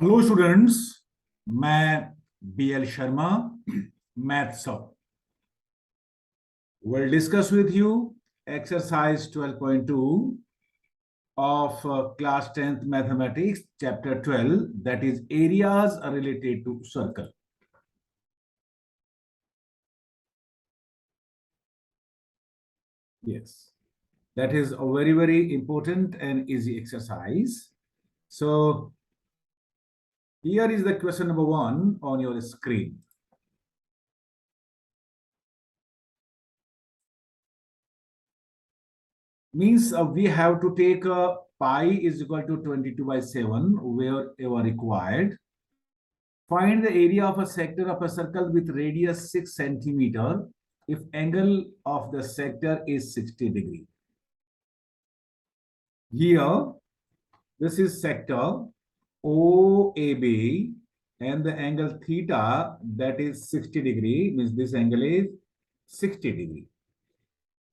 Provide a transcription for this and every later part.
Hello students, मैं BL Sharma, math sir, will discuss with you exercise 12.2 of class 10th mathematics chapter 12, that is areas related to circle. Yes, that is a very important and easy exercise. So here is the question number 1 on your screen. Means we have to take pi is equal to 22/7 wherever required. Find the area of a sector of a circle with radius 6 centimeter if angle of the sector is 60 degree. Here, this is sector OAB and the angle theta, that is 60 degree, means this angle is 60 degree.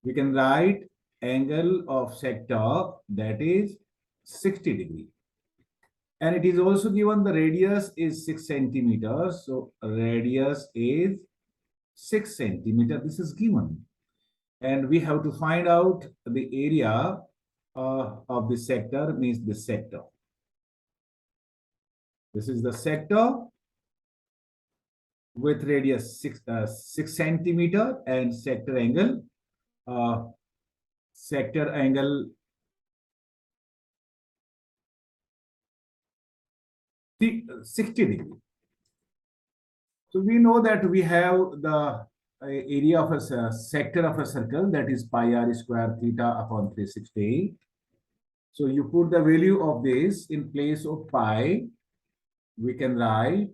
We can write angle of sector, that is 60 degree. And it is also given the radius is 6 centimeters. So radius is 6 centimeter. This is given. And we have to find out the area of the sector, means the sector. This is the sector with radius 6 centimeter and sector angle 60 degree. So we know that we have the area of a sector of a circle, that is pi r square theta upon 360. So you put the value of this in place of pi. We can write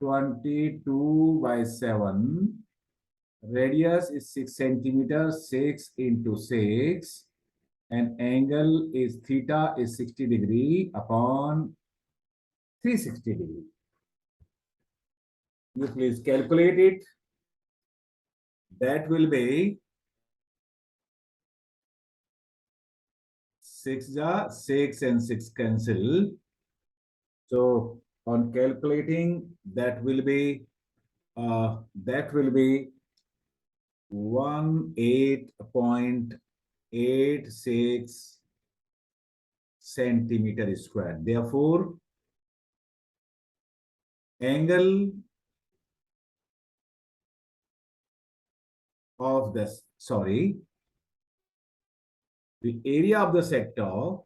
22/7. Radius is 6 centimeters, 6 into 6, and angle is theta is 60 degree upon 360 degree. You please calculate it. That will be 6 and 6 cancel. So on calculating, that will be 18.86 centimeter square. Therefore, angle of the the area of the sector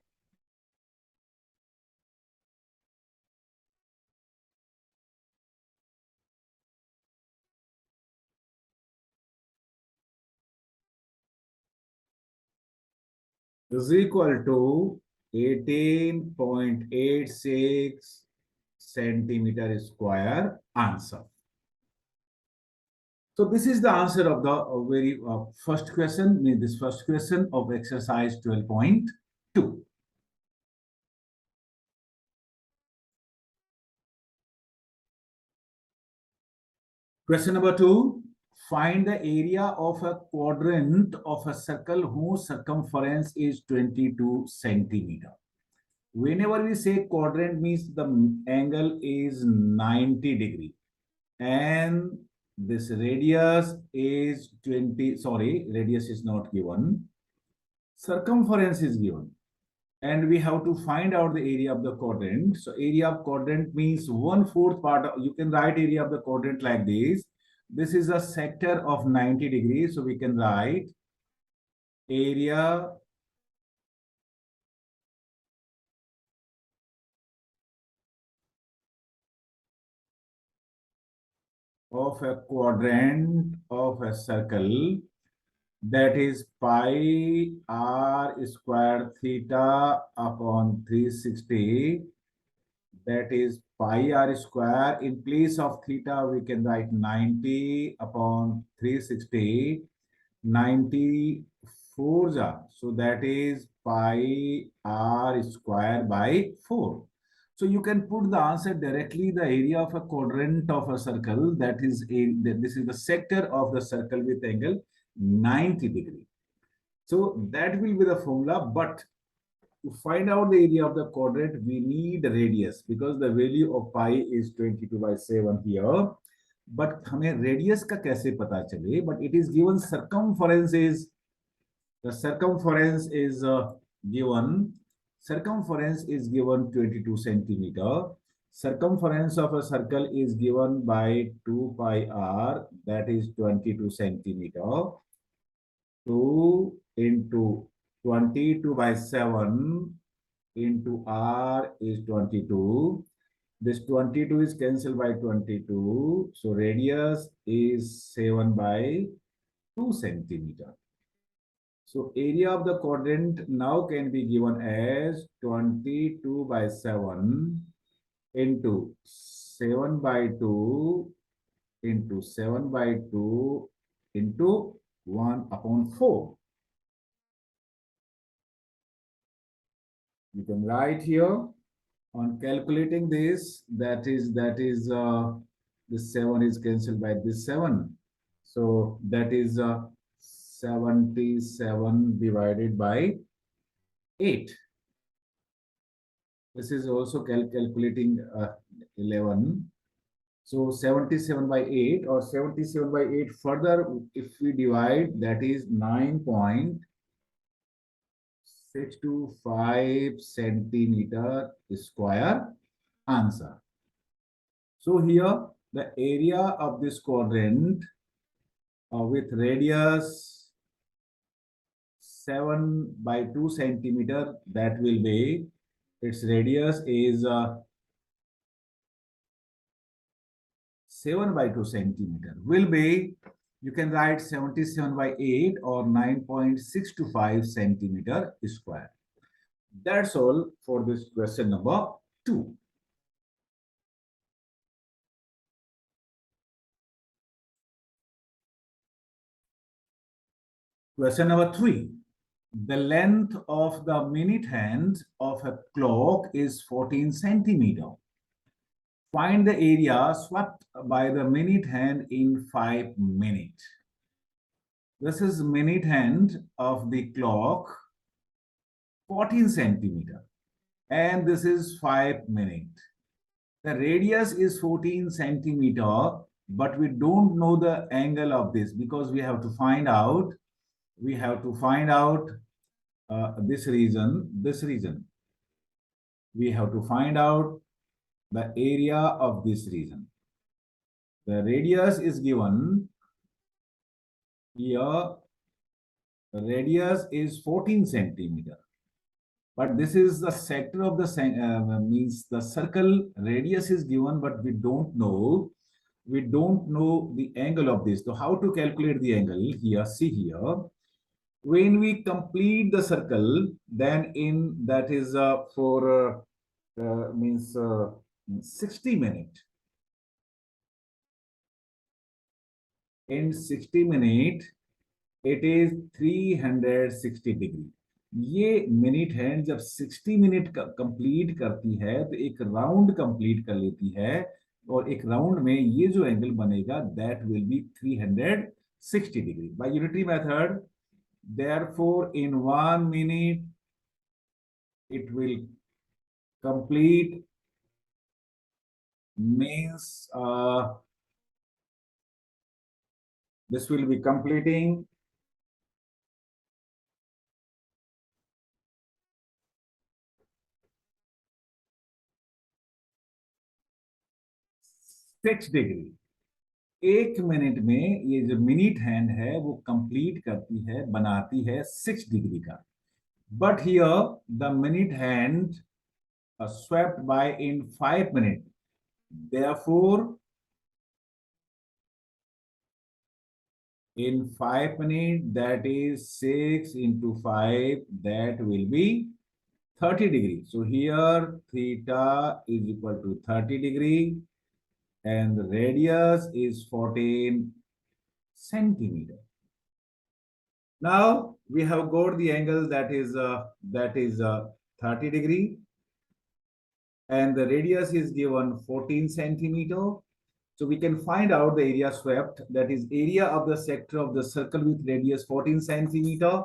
is equal to 18.86 centimeter square. Answer. So this is the answer of the very first question, this first question of exercise 12.2. Question number 2. Find the area of a quadrant of a circle whose circumference is 22 centimeter. Whenever we say quadrant, means the angle is 90 degree and this radius is 20. Sorry, radius is not given. Circumference is given. And we have to find out the area of the quadrant. So area of quadrant means 1/4 part of, you can write area of the quadrant like this. This is a sector of 90 degrees. So we can write area of a quadrant of a circle, that is pi r square theta upon 360. That is pi r square. In place of theta, we can write 90 upon 360. 94. So that is pi r square by 4. So you can put the answer directly. The area of a quadrant of a circle, that is this is the sector of the circle with angle 90 degree. So that will be the formula, but to find out the area of the quadrant, we need the radius because the value of pi is 22/7 here. But हमें radius का कैसे पता चले? But it is given circumference is the circumference is given. Circumference is given 22 centimeter. Circumference of a circle is given by 2 pi r, that is 22 centimeter. 2 into 22/7 into r is 22. This 22 is cancelled by 22. So radius is 7/2 centimeter. So area of the quadrant now can be given as 22/7 into 7/2 into 7/2 into 1/4. You can write here on calculating this, this 7 is cancelled by this 7. So that is 77 divided by 8. This is also calculating 11. So 77/8 or 77/8 further, if we divide, that is 9.625 centimeter square answer. So here the area of this quadrant with radius 7/2 centimeter, that will be, its radius is 7/2 centimeter, will be, you can write 77/8 or 9.625 centimeter square. That's all for this question number 2. Question number 3. The length of the minute hand of a clock is 14 centimeter. Find the area swept by the minute hand in 5 minutes. This is minute hand of the clock, 14 centimeter, and this is 5 minutes. The radius is 14 centimeter, but we don't know the angle of this because we have to find out. This region. We have to find out the area of this region. The radius is given here. The radius is 14 centimeter. But this is the sector of the means the circle radius is given, but we don't know the angle of this. So how to calculate the angle here? See here. When we complete the circle, then that is for 60 minutes. In 60 minutes, it is 360 degree. ये minute hand जब 60 minute complete करती है तो एक round complete कर लेती है, और एक राउंड में ये जो एंगल बनेगा that will be 360 degree by unitary method. Therefore, in 1 minute, it will complete, means this will be completing 6 degree. 1 minute में ये जो मिनट हैंड है वो कंप्लीट करती है, बनाती है 6 डिग्री का. But here the minute hand swept by in 5 minutes. Therefore, in 5 minutes, that is 6 into 5, that will be 30 degree. So here theta is equal to 30 degree and the radius is 14 centimeter. Now we have got the angle that is 30 degree and the radius is given 14 centimeter. So we can find out the area swept, that is area of the sector of the circle with radius 14 centimeter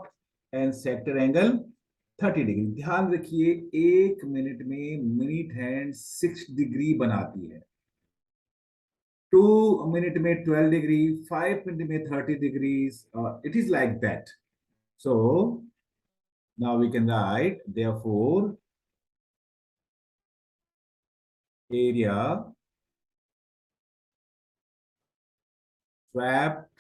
and sector angle 30 degree. ध्यान रखिए 1 minute में minute hand 6 degree बनाती है, 2 minute में 12 degree, 5 minute में 30 degrees. It is like that. So now we can write, therefore area swept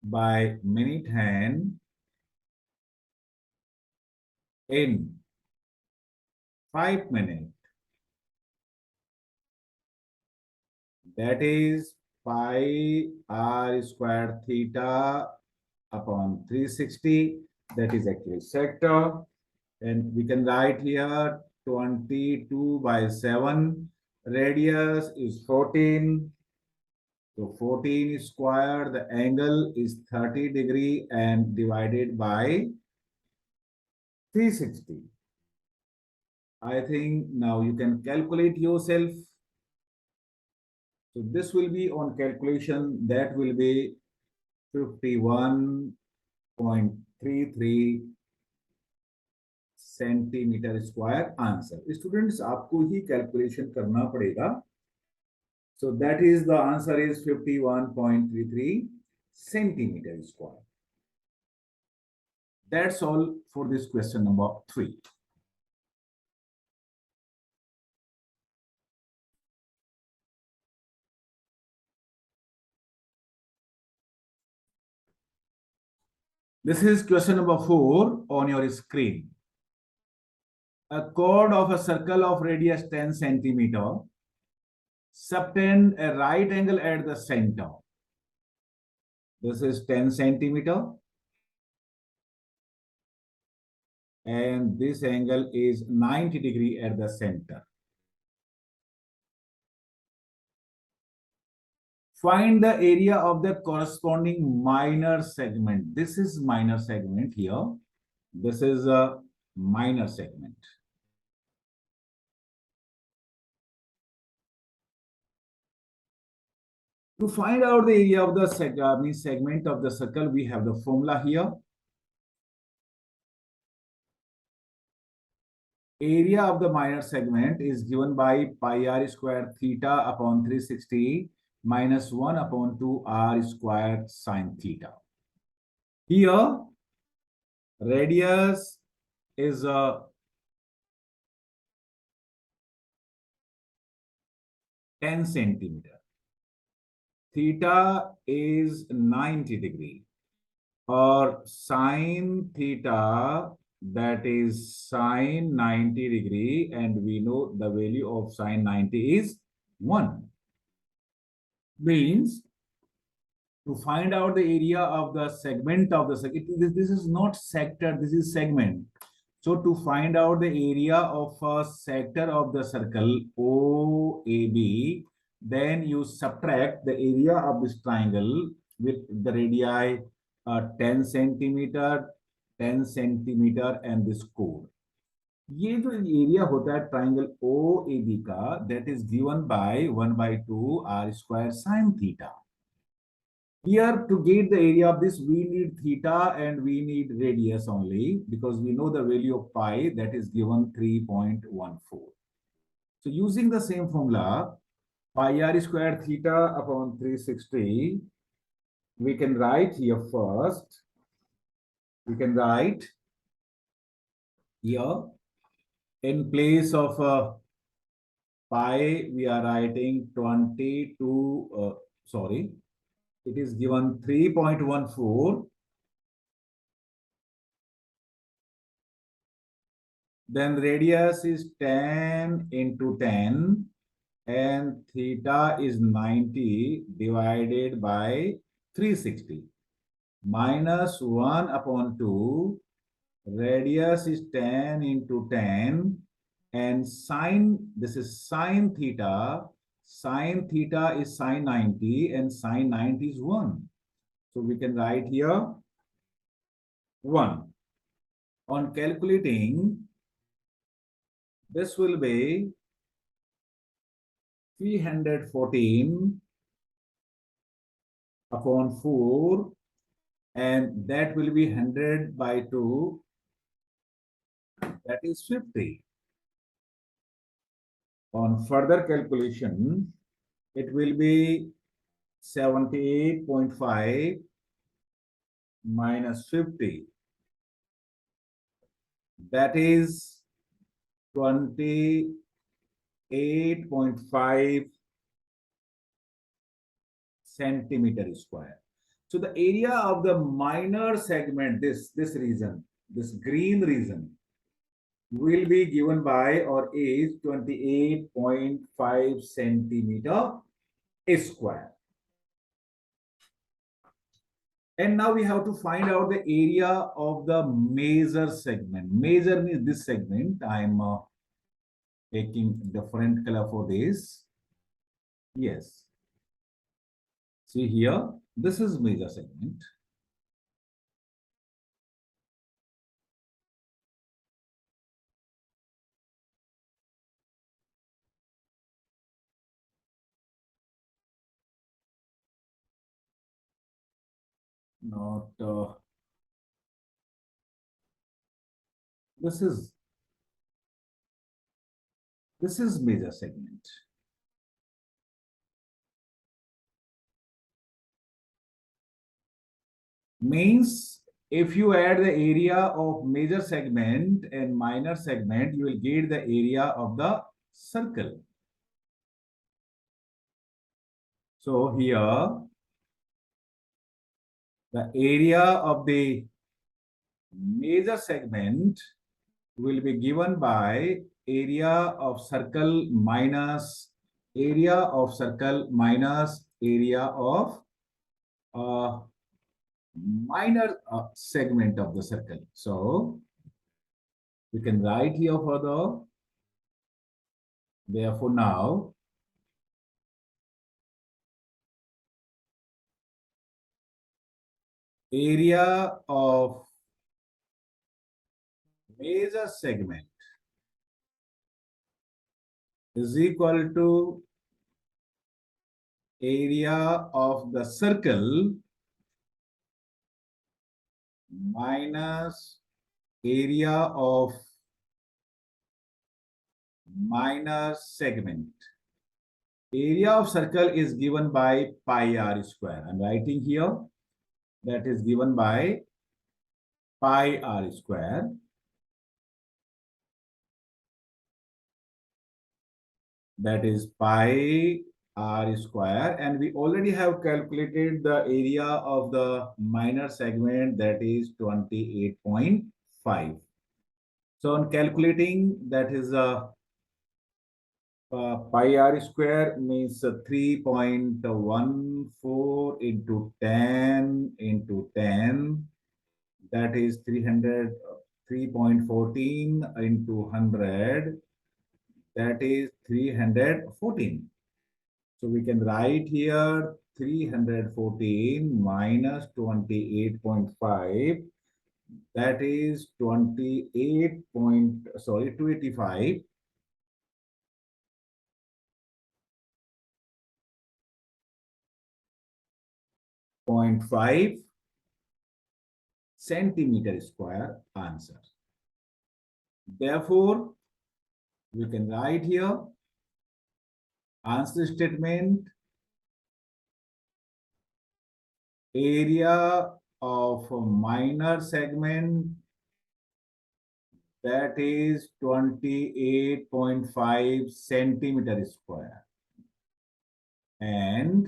by minute hand in 5 minutes, that is pi r squared theta upon 360, that is actually sector. And we can write here 22 by 7, radius is 14. So 14 square, the angle is 30 degree and divided by 360. I think now you can calculate yourself. So this will be on calculation, that will be 51.33 centimetre square answer. Students आपको ही calculation करना पड़ेगा। So that is the answer is 51.33 centimeter square. That's all for this question number 3. This is question number 4 on your screen. A chord of a circle of radius 10 centimeter subtend a right angle at the center. This is 10 centimeter. And this angle is 90 degree at the center. Find the area of the corresponding minor segment. This is minor segment here. This is a minor segment. To find out the area of the segment of the circle, we have the formula here. Area of the minor segment is given by pi r squared theta upon 360 minus 1 upon 2 r squared sine theta. Here, radius is 10 centimeter. Theta is 90 degree, or sine theta, that is sine 90 degree, and we know the value of sine 90 is 1. Means to find out the area of the segment of the circle, this is not sector, this is segment. So to find out the area of a sector of the circle OAB, then you subtract the area of this triangle with the radii 10 centimeter, 10 centimeter and this chord. ये जो area होता है triangle OAB का, that is given by 1/2 r square sine theta. Here, to get the area of this, we need theta and we need radius only, because we know the value of pi, that is given 3.14. So using the same formula, pi r squared theta upon 360, we can write here first. We can write here, in place of pi, we are writing 22, sorry, it is given 3.14. Then radius is 10 into 10 and theta is 90 divided by 360 minus 1 upon 2. Radius is 10 into 10 and sine, this is sine theta. Sine theta is sine 90 and sine 90 is 1. So we can write here 1. On calculating, this will be 314 upon 4 and that will be 100 by 2, that is 50. On further calculation, it will be 78.5 minus 50, that is 28.5 centimeter square. So the area of the minor segment, this region, this green region, will be given by or is 28.5 centimeter square. And now we have to find out the area of the major segment. Major means this segment. I am taking different color for this. Yes. See here, this is major segment. Not this is major segment. Means if you add the area of major segment and minor segment, you will get the area of the circle. So here, the area of the major segment will be given by area of circle minus area of circle minus area of minor segment of the circle. So we can write here further. Therefore, now area of major segment is equal to area of the circle minus area of minor segment. Area of circle is given by pi r square. I'm writing here that is given by pi r square. That is pi r square, and we already have calculated the area of the minor segment, that is 28.5. So on calculating, that is pi r square means 3.14 into 10 into 10, that is 300, 3.14 into 100, that is 314. So we can write here 314 minus 28.5, that is 285. 0.5 centimeter square answer. Therefore, we can write here answer statement, area of a minor segment, that is 28.5 centimeter square, and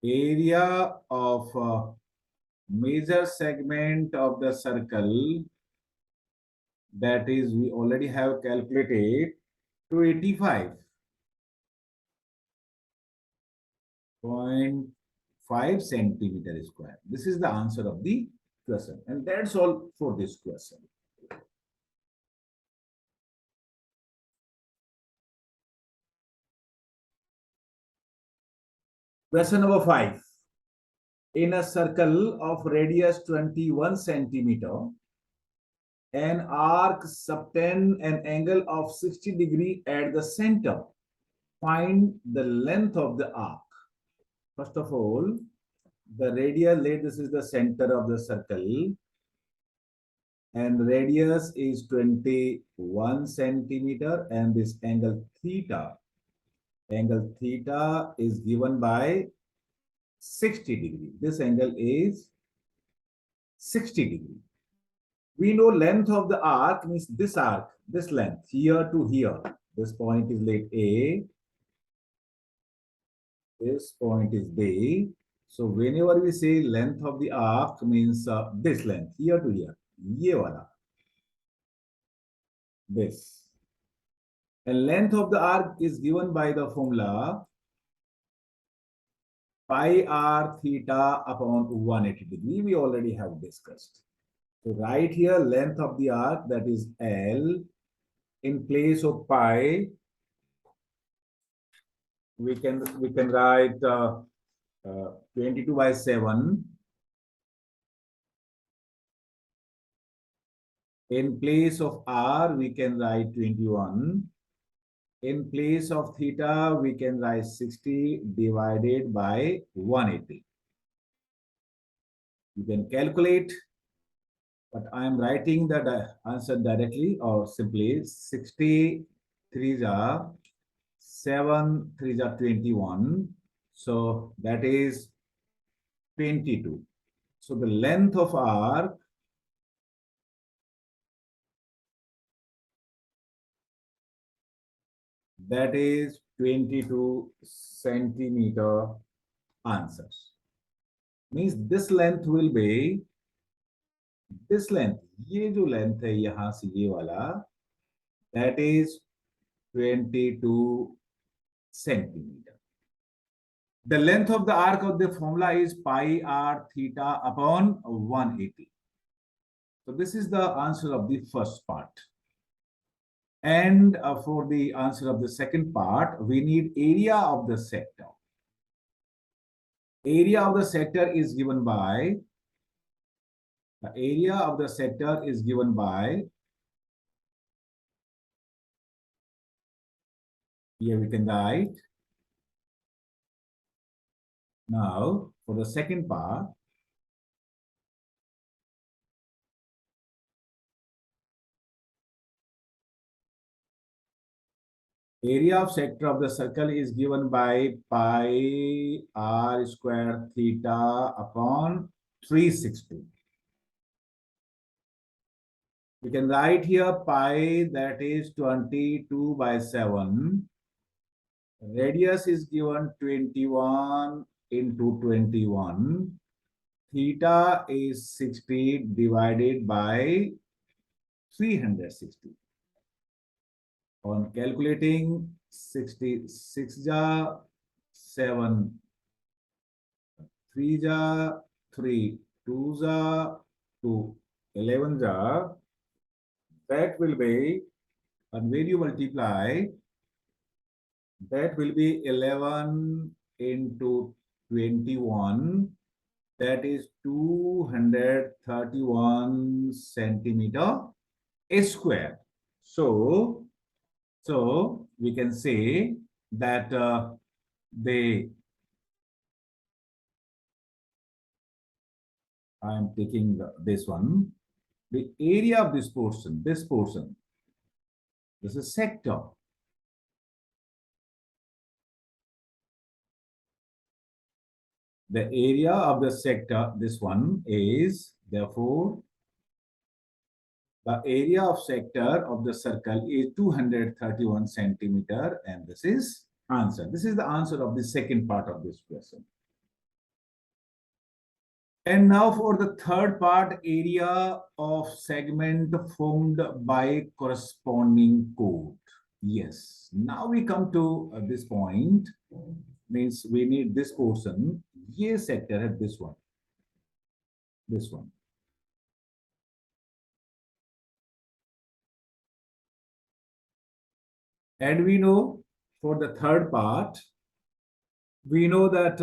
area of a major segment of the circle, that is we already have calculated 285.5 centimeter square. This is the answer of the question, and that's all for this question. Question number 5. In a circle of radius 21 centimeter, an arc subtend an angle of 60 degree at the center. Find the length of the arc. First of all, the radial, this is the center of the circle, and radius is 21 centimeter, and this angle theta is given by 60 degree. This angle is 60 degree. We know length of the arc means this arc, this length, here to here. This point is let A, this point is B. So whenever we say length of the arc means this length, here to here, ye wala, this. And length of the arc is given by the formula pi r theta upon 180 degree. We already have discussed. So right here, length of the arc, that is L. In place of pi, we can write 22 by 7. In place of r, we can write 21. In place of theta, we can write 60 divided by 180. You can calculate, but I am writing the answer directly or simply 60 3s are 7 3s are 21. So that is 22. So the length of arc that is 22 centimeter. Answers means this length will be this length. ये जो length है यहाँ से ये वाला, that is 22 centimeter. The length of the arc of the formula is pi r theta upon 180. So this is the answer of the first part. And for the answer of the second part, we need area of the sector. Area of the sector is given by, the area of the sector is given by, here we can write. Now, for the second part, area of sector of the circle is given by pi r square theta upon 360. We can write here pi, that is 22 by 7. Radius is given 21 into 21. Theta is 60 divided by 360. On calculating, 66 ja 7 3 ja 3 2 ja 2 11 ja, that will be, and when you multiply, that will be 11 into 21, that is 231 centimeter square. So we can say that I am taking this one, the area of this portion, this is sector. The area of the sector, this one is, therefore, the area of sector of the circle is 231 centimeter, and this is answer. This is the answer of the second part of this question. And now for the third part, area of segment formed by corresponding chord. Yes, now we come to this point, means we need this portion. Ye sector है this one. And we know for the third part, we know that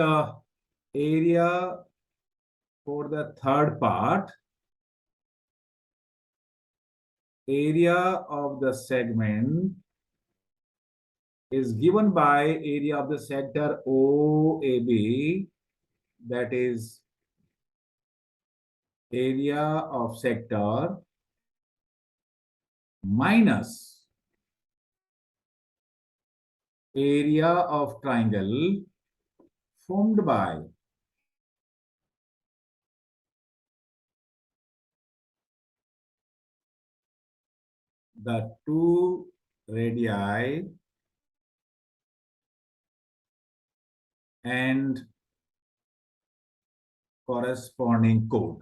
area for the third part, area of the segment is given by area of the sector OAB, that is area of sector minus area of triangle formed by the two radii and corresponding chord.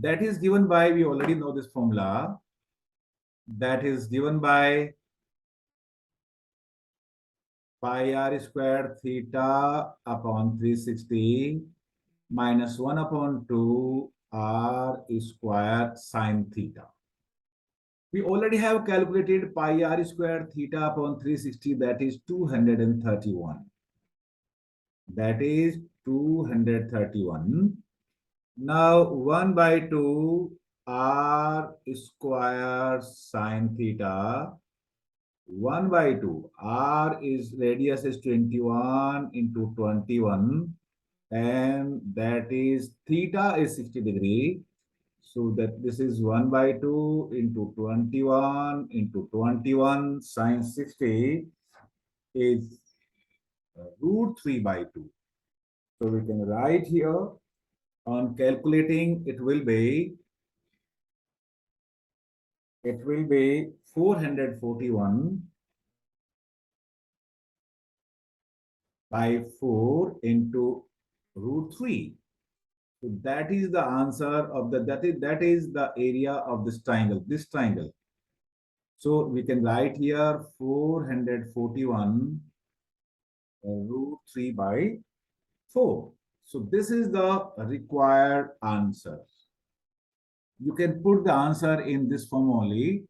That is given by, we already know this formula, that is given by pi r squared theta upon 360 minus 1 upon 2 r square sine theta. We already have calculated pi r squared theta upon 360, that is 231. That is 231. Now 1 by 2 r square sine theta, 1 by 2 r is radius is 21 into 21, and that is theta is 60 degree. So that this is 1 by 2 into 21 into 21 sine 60 is root 3 by 2. So we can write here, on calculating, it will be 441 by 4 into root 3. So that is the answer of the, that is the area of this triangle. So we can write here 441 root 3 by 4. So this is the required answer. You can put the answer in this form only,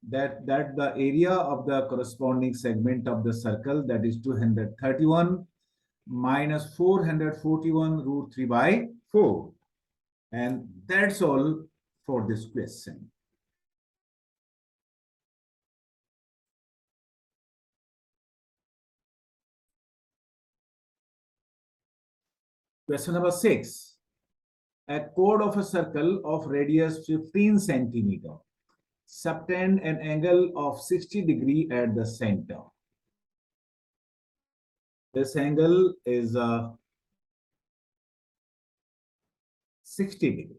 that the area of the corresponding segment of the circle, that is 231 minus 441 root 3 by 4. And that's all for this question. Question number 6. A chord of a circle of radius 15 centimeter subtend an angle of 60 degree at the center. This angle is 60 degree.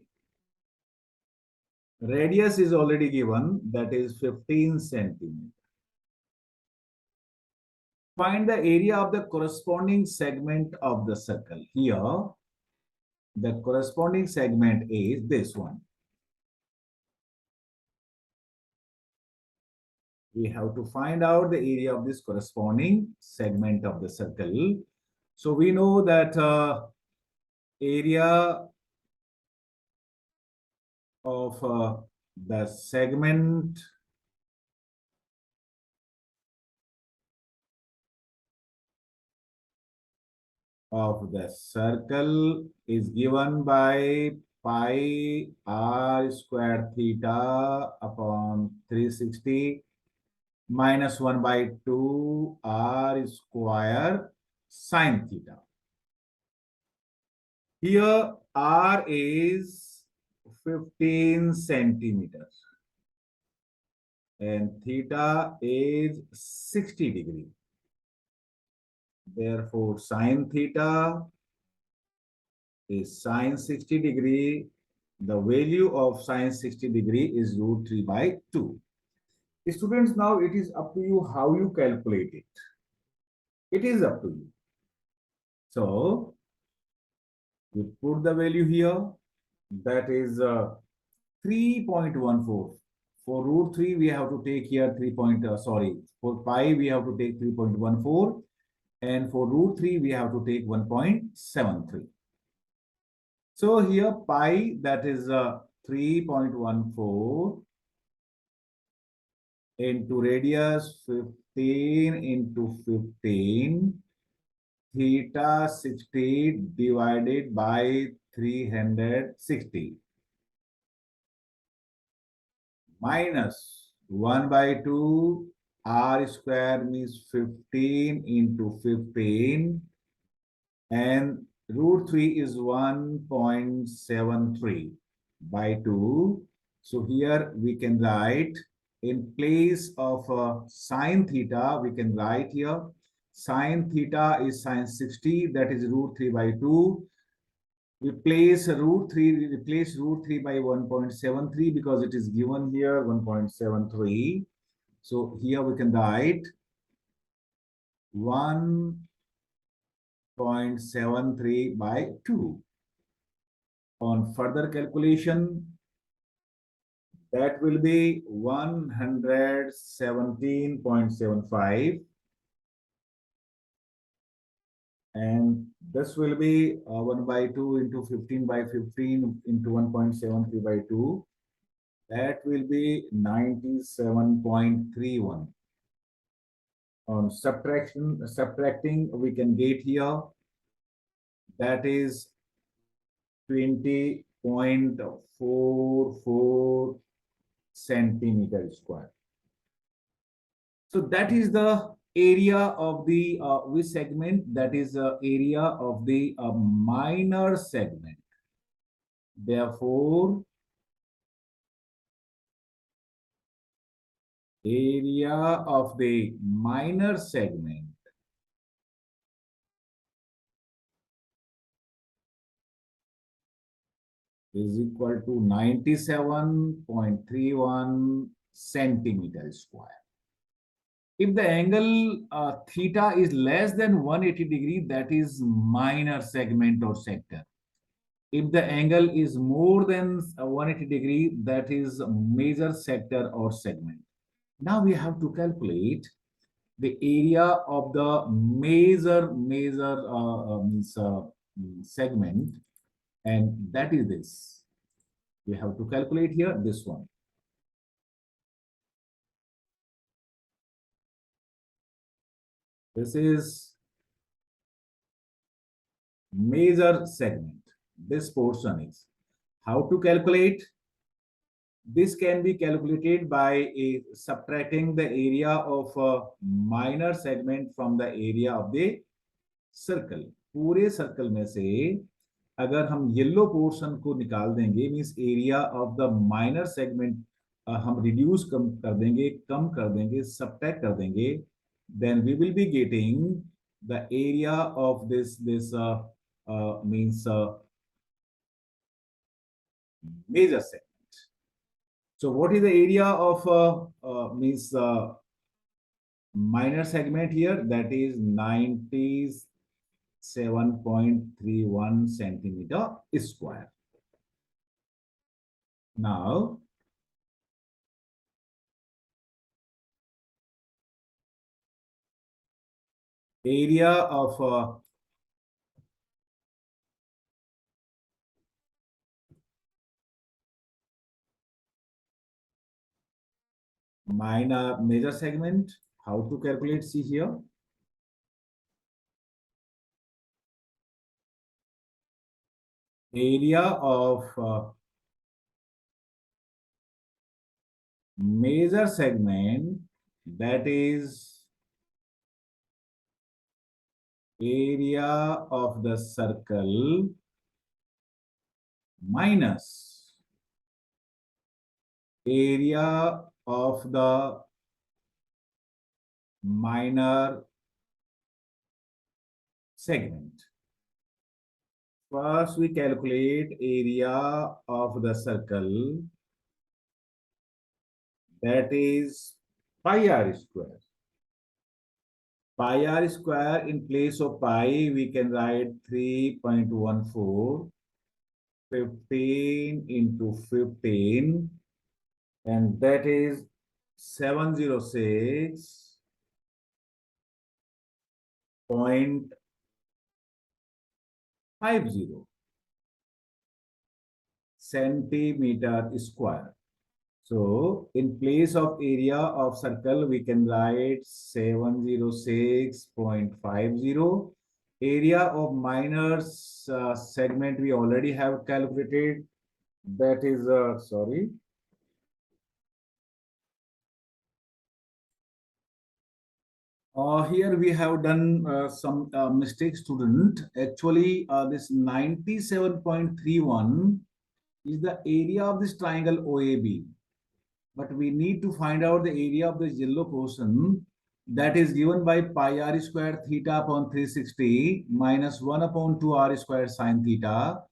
Radius is already given, that is 15 centimeter. Find the area of the corresponding segment of the circle. Here, the corresponding segment is this one. We have to find out the area of this corresponding segment of the circle. So we know that area of the segment of the circle is given by pi r squared theta upon 360 minus 1 by 2 r square sine theta. Here r is 15 centimeters and theta is 60 degree. Therefore, sine theta is sine 60 degree. The value of sine 60 degree is root 3 by 2. Students, now it is up to you how you calculate it. It is up to you. So, you put the value here. That is 3.14. For root 3, we have to take here for pi, we have to take 3.14. And for root 3, we have to take 1.73. So here pi, that is 3.14 into radius 15 into 15, theta 60 divided by 360 minus 1 by 2 R square means 15 into 15, and root 3 is 1.73 by 2. So here we can write, in place of sine theta, we can write here sine theta is sine 60, that is root 3 by 2. Replace root 3 by 1.73 because it is given here 1.73. So here we can write 1.73 by 2. On further calculation, that will be 117.75, and this will be 1 by 2 into 15 by 15 into 1.73 by 2. That will be 97.31. On subtracting, we can get here, that is 20.44 centimeter square. So that is the area of the which segment? That is the area of the minor segment. Therefore, area of the minor segment is equal to 97.31 centimeter square. If the angle theta is less than 180 degree, that is minor segment or sector. If the angle is more than 180 degree, that is major sector or segment. Now we have to calculate the area of the major segment, and that is this. We have to calculate here this one. This is major segment. This portion is. How to calculate? This can be calculated by subtracting the area of a minor segment from the area of the circle. पूरे circle में से अगर हम yellow portion को निकाल देंगे, means area of the minor segment हम reduce कर देंगे, कम कर देंगे, सबट्रैक्ट कर देंगे, then we will be getting the area of this means major segment. So what is the area of means minor segment here? That is 97.31 centimeter square. Now, area of major segment, how to calculate? See here. Area of major segment, that is area of the circle minus area of the minor segment. First, we calculate area of the circle, that is pi r square. Pi r square, in place of pi, we can write 3.14, 15 into 15, and that is 706.50 centimeter square. So in place of area of circle, we can write 706.50. Area of minor segment we already have calculated. That is Here we have done some mistake, student. Actually, this 97.31 is the area of this triangle OAB. But we need to find out the area of this yellow portion, that is given by pi r square theta upon 360 minus 1 upon 2 r square sine theta.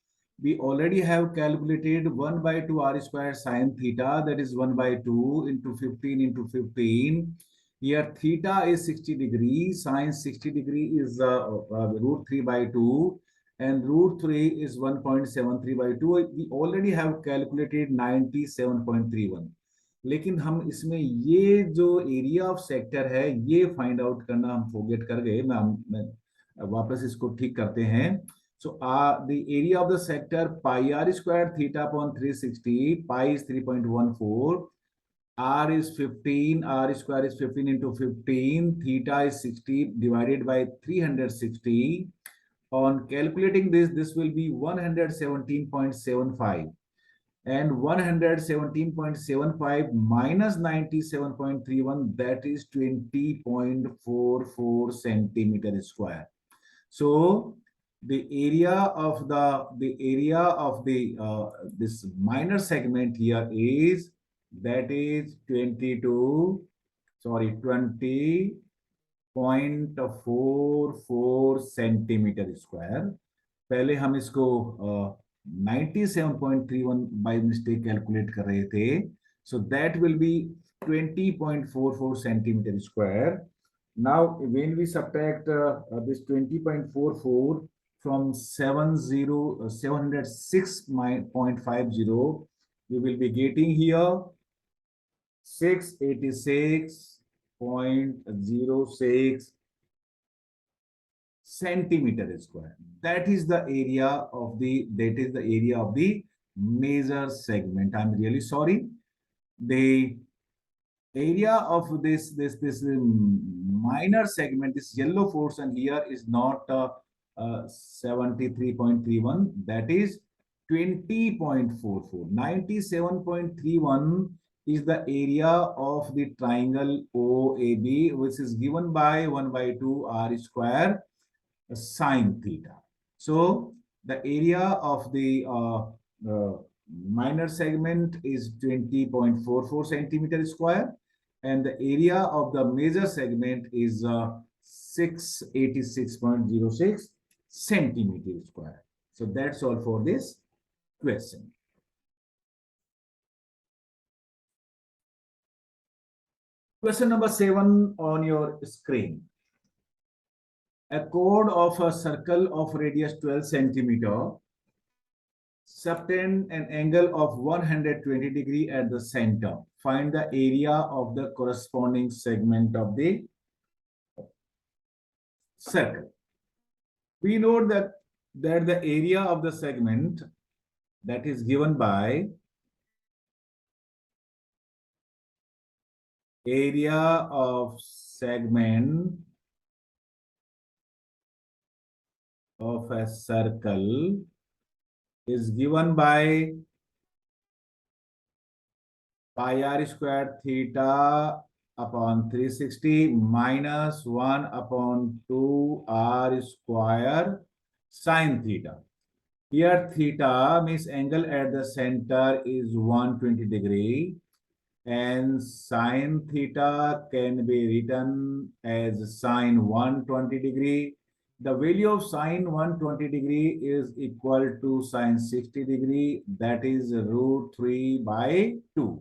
We already have calculated 1 by 2 r square sine theta, that is 1 by 2 into 15 into 15. Here theta is 60 degree, sine 60 degree is root 3 by 2, and root 3 is 1.73 by 2. We already have calculated 97.31. लेकिन हम इसमें ये जो area of sector है ये find out करना हम forget कर गए। मैं वापस इसको ठीक करते हैं। So the area of the sector pi are square theta upon 360, pi is 3.14, r is 15, r square is 15 into 15, theta is 60 divided by 360. On calculating this, this will be 117.75. And 117.75 minus 97.31, that is 20.44 centimeter square. So the area of this minor segment here is, that is 20.44 centimeter square. पहले हम इसको 97.31 by mistake calculate कर रहे थे. So that will be 20.44 centimeter square. Now when we subtract this 20.44 from 706.50, we will be getting here 686.06 centimeter square. That is the area of the major segment. I'm really sorry. The area of this minor segment, this yellow portion here, is not 73.31. That is 20.44. 97.31 is the area of the triangle OAB, which is given by 1 by 2 r square sine theta. So the area of the minor segment is 20.44 centimeter square, and the area of the major segment is 686.06 centimeter square. So that's all for this question. Question number 7 on your screen. A chord of a circle of radius 12 centimeter subtend an angle of 120 degree at the center. Find the area of the corresponding segment of the circle. We know that the area of the segment, that is given by area of segment of a circle is given by pi r square theta upon 360 minus 1 upon 2 r square sine theta. Here theta means angle at the center is 120 degree, and sine theta can be written as sine 120 degree. The value of sine 120 degree is equal to sine 60 degree, that is root 3 by 2.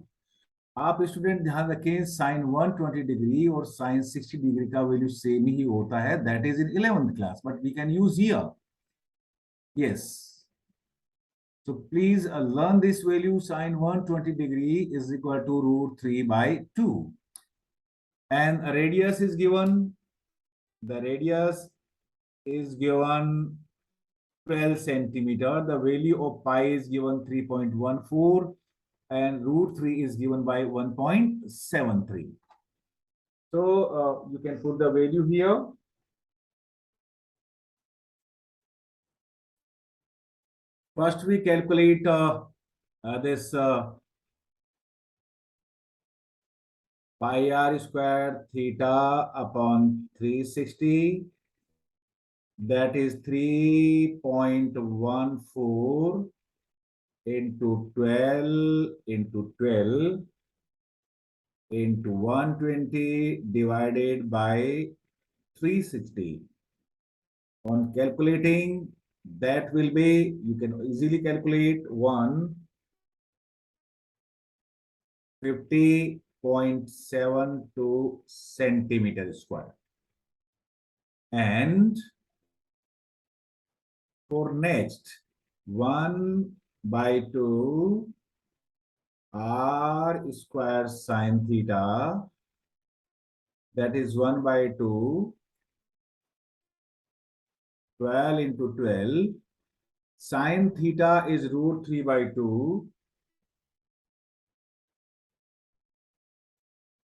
आप student ध्यान रखें, sine 120 degree और sine 60 degree का value same ही होता है, that is in 11th class, but we can use here. Yes. So please learn this value. Sine 120 degree is equal to root 3 by 2. And a radius is given. The radius is given 12 centimeter. The value of pi is given 3.14. And root 3 is given by 1.73. So you can put the value here. First we calculate this pi r square theta upon 360. That is 3.14 into 12 into 12 into 120 divided by 360. On calculating, that will be, you can easily calculate 150.72 centimeter square. And for next, 1 by 2 r square sine theta, that is 1 by 2, 12 into 12. Sine theta is root 3 by 2.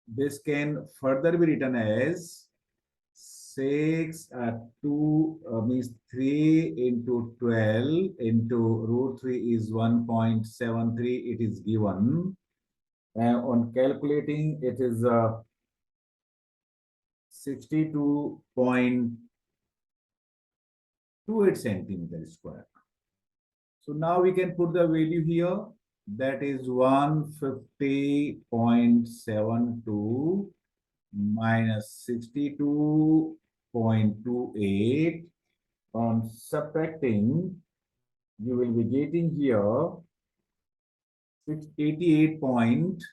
This can further be written as 6 2 means 3 into 12 into root 3 is 1.73. It is given. On calculating, it is 62.28 centimeter square. So now we can put the value here. That is 150.72 minus 62.28. On subtracting, you will be getting here 688 point.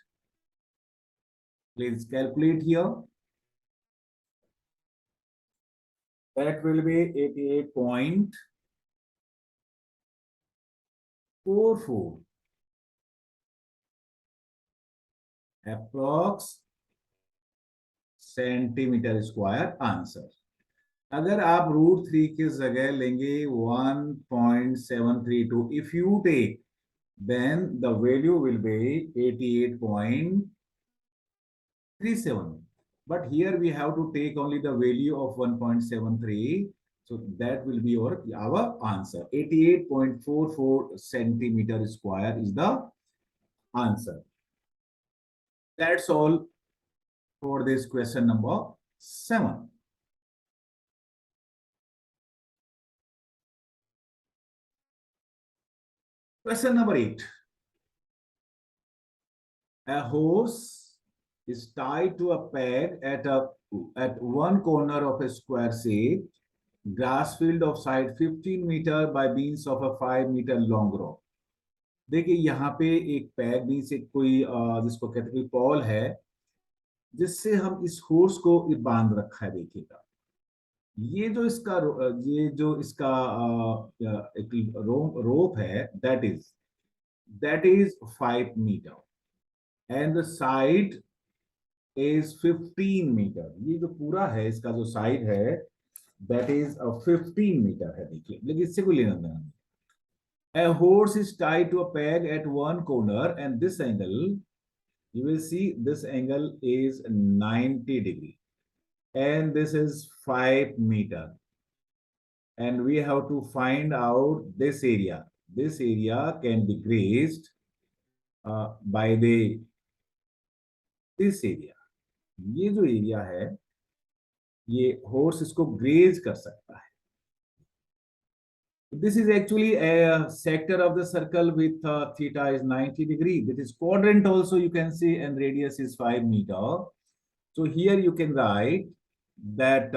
Please calculate here. That will be 88.44 approx centimetre square answer. अगर आप √3 की जगह लेंगे 1.732, if you take, then the value will be 88.37. But here we have to take only the value of 1.73. So that will be our answer. 88.44 centimeter square is the answer. That's all for this question number 7. Question number 8. A horse is tied to a peg at one corner of a square shaped grass field of side 15 meter by means of a 5 meter long rope. देखिए यहाँ पे एक peg means एक कोई जिसको कहते हैं Paul है जिससे हम इस होर्स को बांध रखा है. देखिएगा ये जो इसका एक रोप है that is 5 metre and the side is 15 metre. ये जो पूरा है इसका जो साइड है दैट इज 15 मीटर है. देखिए लेकिन इससे कोई लेना देना नहीं. A horse is tied to a peg at one corner and this angle, you will see this angle is 90 degree and this is 5 meter and we have to find out this area. This area can be grazed by this area. ये जो area है ये horse इसको graze कर सकता है. This is actually a sector of the circle with theta is 90 degree. This is quadrant also you can see and radius is 5 meter. So here you can write that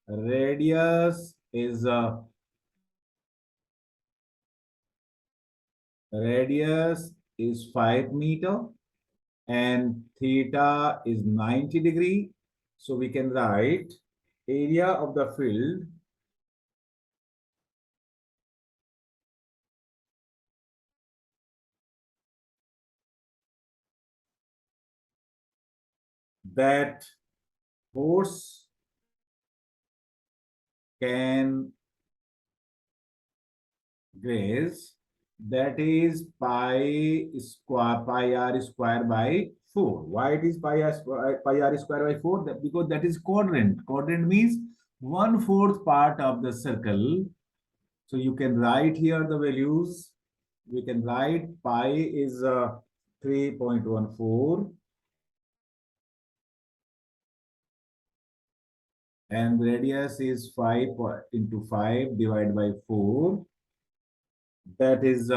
radius is 5 meter and theta is 90 degree. So we can write area of the field that horse can graze, that is pi r square by 4. Why it is pi r square by 4? Because that is quadrant. Quadrant means 1/4 part of the circle. So you can write here the values. We can write pi is 3.14 and radius is 5 into 5 divided by 4. That is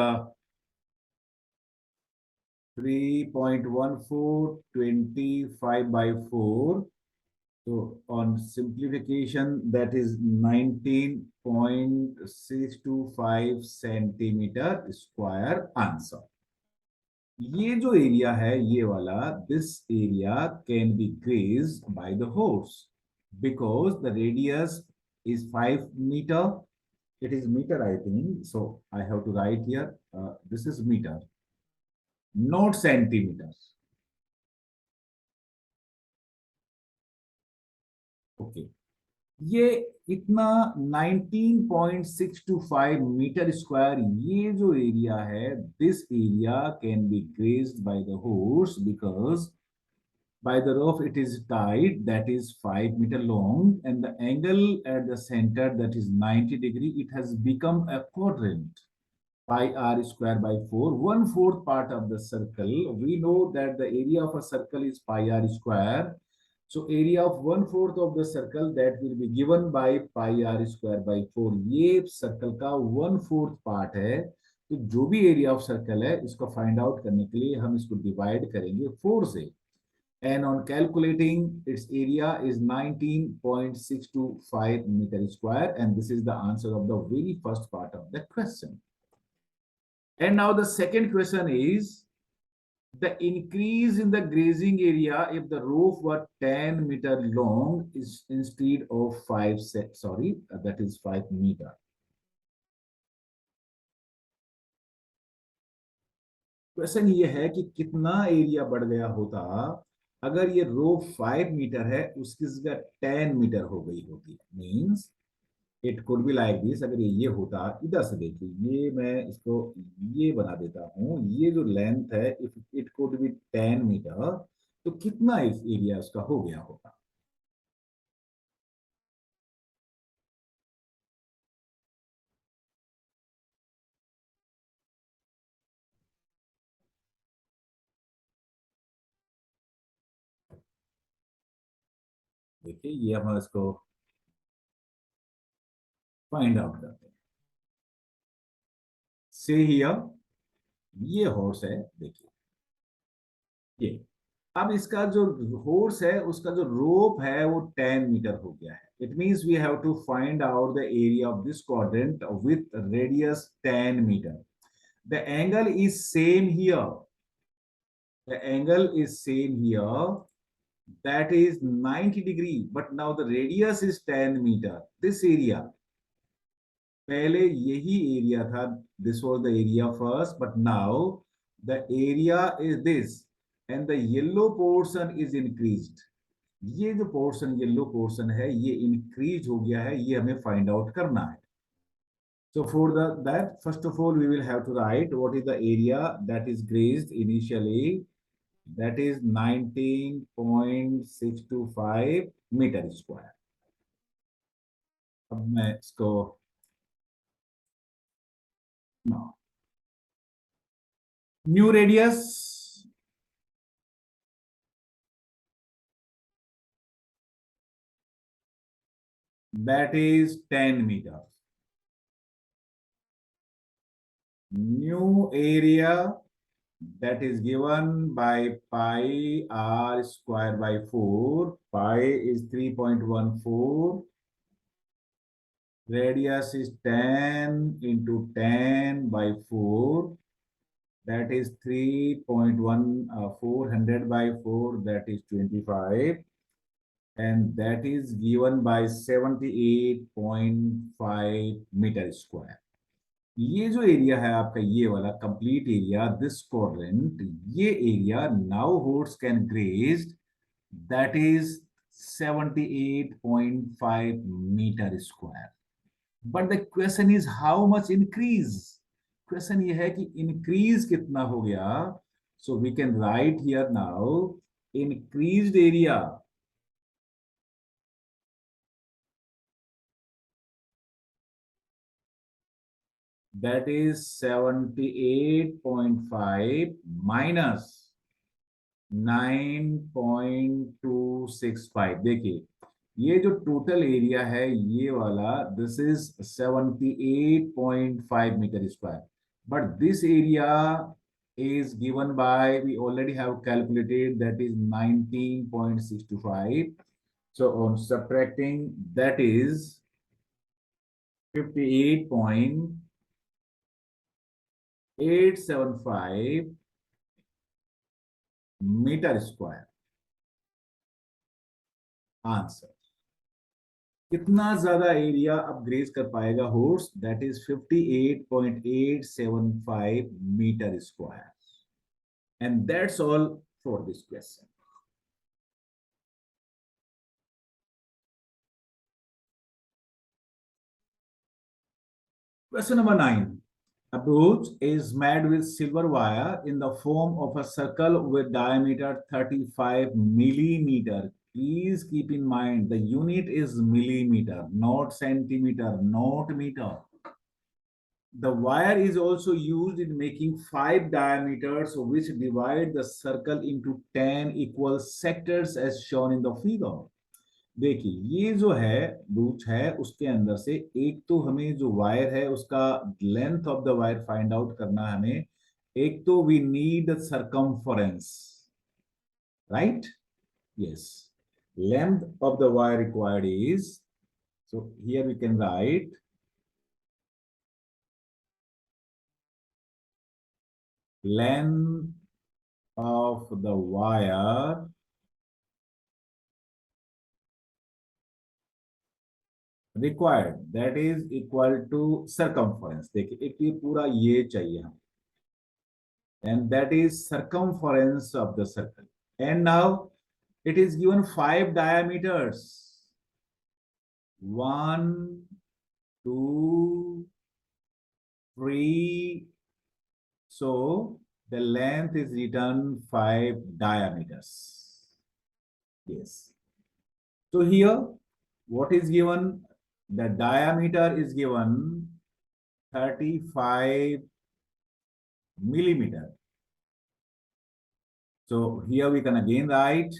3.14, 25 by 4. So on simplification, that is 19.625 centimeter square answer. ये जो area है ये वाला, this area can be grazed by the horse because the radius is 5 meter. It is meter, I think. So I have to write here. This is meter, not centimeters. Okay. ये इतना 19.625 metre square ये जो area है, this area can be grazed by the horse because by the rope it is tied, that is 5 meter long, and the angle at the center, that is 90 degree, it has become a quadrant. Pi r square by 4, 1/4 part of the circle. We know that the area of a circle is pi r square. So area of 1/4 of the circle, that will be given by pi r square by 4. ये circle का 1/4 part है. तो जो भी area of circle है इसको find out करने के लिए हम इसको divide करेंगे 4 से. And on calculating, its area is 19.625 meter square, and this is the answer of the very first part of the question. And now the second question is the increase in the grazing area if the roof were 10 meter long is instead of 5 meter. Question ये है कि कितना area बढ़ गया होता अगर ये रो 5 metre है उसकी जगह 10 मीटर हो गई होती. Means it could be like this. अगर ये होता, इधर से देखिए, ये मैं इसको ये बना देता हूं, ये जो लेंथ है if it could be 10 metre, तो कितना इस एरिया उसका हो गया होगा. देखिए ये हम इसको फाइंड आउट करते हैं. से हियर ये हॉर्स है, देखिए ये. अब इसका जो हॉर्स है उसका जो रोप है वो 10 मीटर हो गया है. It means we have to find out the area of this quadrant with radius 10 metre. The angle is same here. The angle is same here, that is 90 degree, but now the radius is 10 meter. This area, पहले यही area था, this was the area first, but now the area is this and the yellow portion is increased. ये जो portion yellow portion है ये increase हो गया है, ये हमें फाइंड आउट करना है. So for that, first of all, we will have to write what is the area that is grazed initially. That is 19.625 meter square. अब मैं इसको new radius that is 10 meter. New area that is given by pi r square by 4. Pi is 3.14. Radius is 10 into 10 by 4. That is 3.1400 by 4. That is 25. And that is given by 78.5 meter square. ये जो area है आपका ये वाला complete area, this quadrant, ये area now horse can grazed, that is 78.5 metre square. But the question is how much increase. Question ये है कि इंक्रीज कितना हो गया. So we can write here now increased area, that is 78.5 minus 9.265. देखिए ये जो टोटल एरिया है ये वाला, this is 78.5 metre square, but this area is given by, we already have calculated, that is 19.625. So on subtracting, that is 58.875 metre square answer. कितना ज्यादा area अब graze कर पाएगा horse? That is 58.875 metre square. And that's all for this question. Question number 9. A brooch is made with silver wire in the form of a circle with diameter 35 millimeter. Please keep in mind the unit is millimeter, not centimeter, not meter. The wire is also used in making 5 diameters which divide the circle into 10 equal sectors as shown in the figure. देखिए, ये जो है ब्रूच है, उसके अंदर से एक तो हमें जो वायर है उसका length of the wire find out करना है हमें। एक तो we need circumference, right? Yes, length of the wire required is, so here we can write length of the wire required, that is equal to circumference। देखिए, एक ये पूरा ये चाहिए हम, and that is circumference of the circle। And now it is given 5 diameters, 1, 2, 3, so the length is written 5 diameters। Yes, so here what is given? The diameter is given 35 millimeter. So here we can again write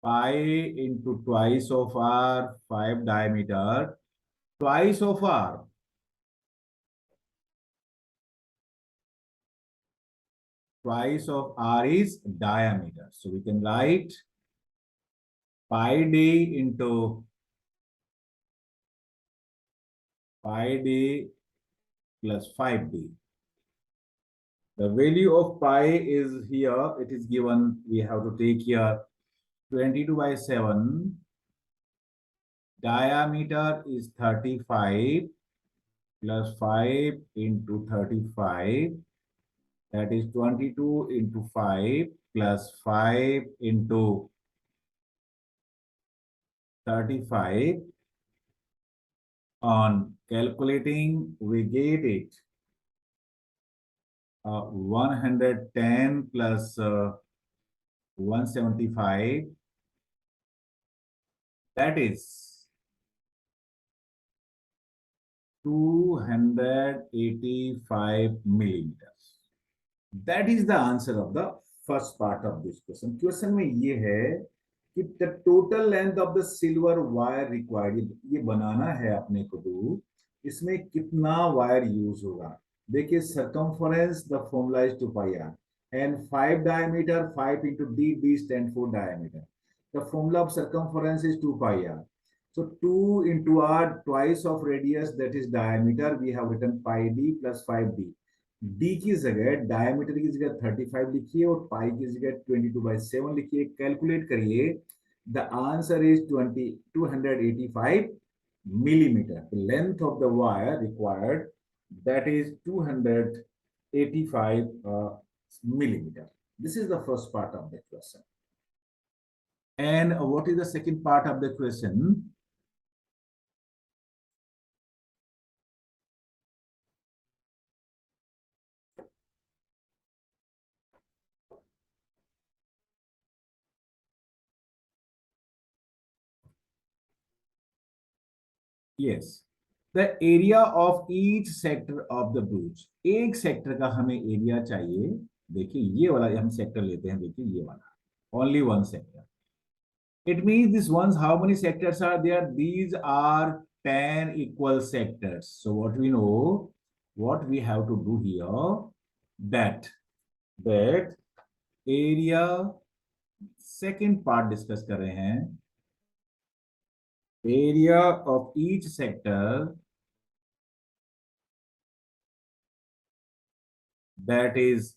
pi into twice of r, 5 diameter, twice of r, twice of r is diameter. So we can write pi d into pi d plus 5d. The value of pi is here, it is given, we have to take here 22/7. Diameter is 35 plus 5 into 35, that is 22 into 5 plus 5 into 35. On calculating, we get it 110 plus 175, that is 285 millimeters. That is the answer of the first part of this question. Question में ये है कि the total length of the silver wire required, ये बनाना है अपने को तो इसमें कितना वायर यूज होगा? देखिए, circumference, the formula is 2 pi r, and 5 diameter, 5 into d stand for diameter. The formula of circumference is 2 pi r. So 2 into r, twice of radius, that is diameter, we have written pi d plus 5d. d की जगह, diameter की जगह 35 लिखिए और पाई की जगह 22/7 लिखिए, calculate करिए, the answer is 285 millimeter. The length of the wire required, that is 285 millimeter. This is the first part of the question. And what is the second part of the question? Yes, the area of each sector of the breach. एक sector का हमें area चाहिए। देखिए, ये वाला हम sector लेते हैं, देखिए ये वाला, Only one sector. It means this ones, how many sectors are there? These are 10 equal sectors. So what we know, what we have to do here, that area, second part discuss कर रहे हैं, area of each sector, that is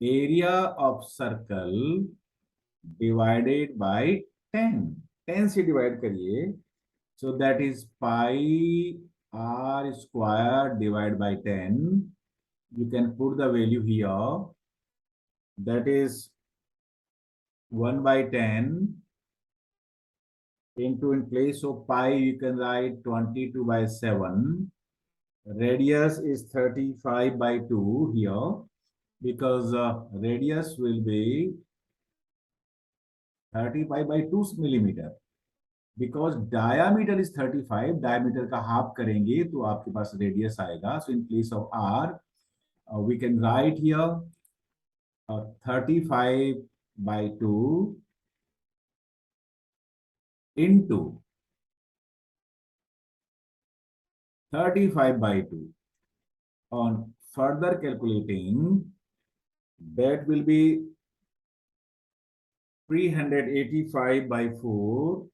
area of circle divided by 10. 10 से divide करिए. So that is pi r square divided by 10. You can put the value here. That is 1 by 10 into, in place of pi, you can write 22 by 7. Radius is 35 by 2 here, because radius will be 35 by 2 millimeter. Because diameter is 35, diameter का half करेंगे तो आपके पास radius आएगा. So in place of r, we can write here 35 by 2 into 35 by 2. On further calculating, that will be 385 by 4,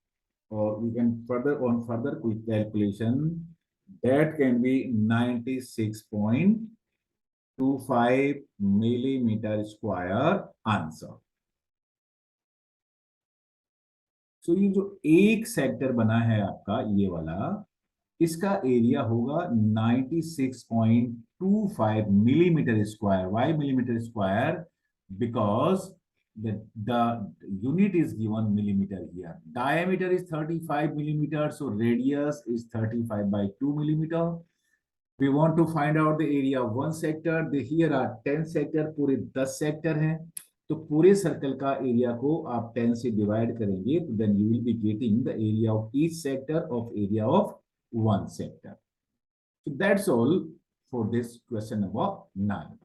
or we can further quick calculation, that can be 96.25 millimeter square answer. So ये जो एक sector बना है आपका ये वाला, इसका area होगा 96.25 millimeter square. Why millimeter square? Because the unit is given millimeter here. Diameter is 35 millimeter, so radius is 35 by 2 millimeter. We want to find out the area of one sector. Here are 10 sector, पूरे 10 sector हैं. तो पूरे circle का area को आप 10 से divide करेंगे, तो then you will be getting the area of each sector of area of one sector. So that's all for this question number 9.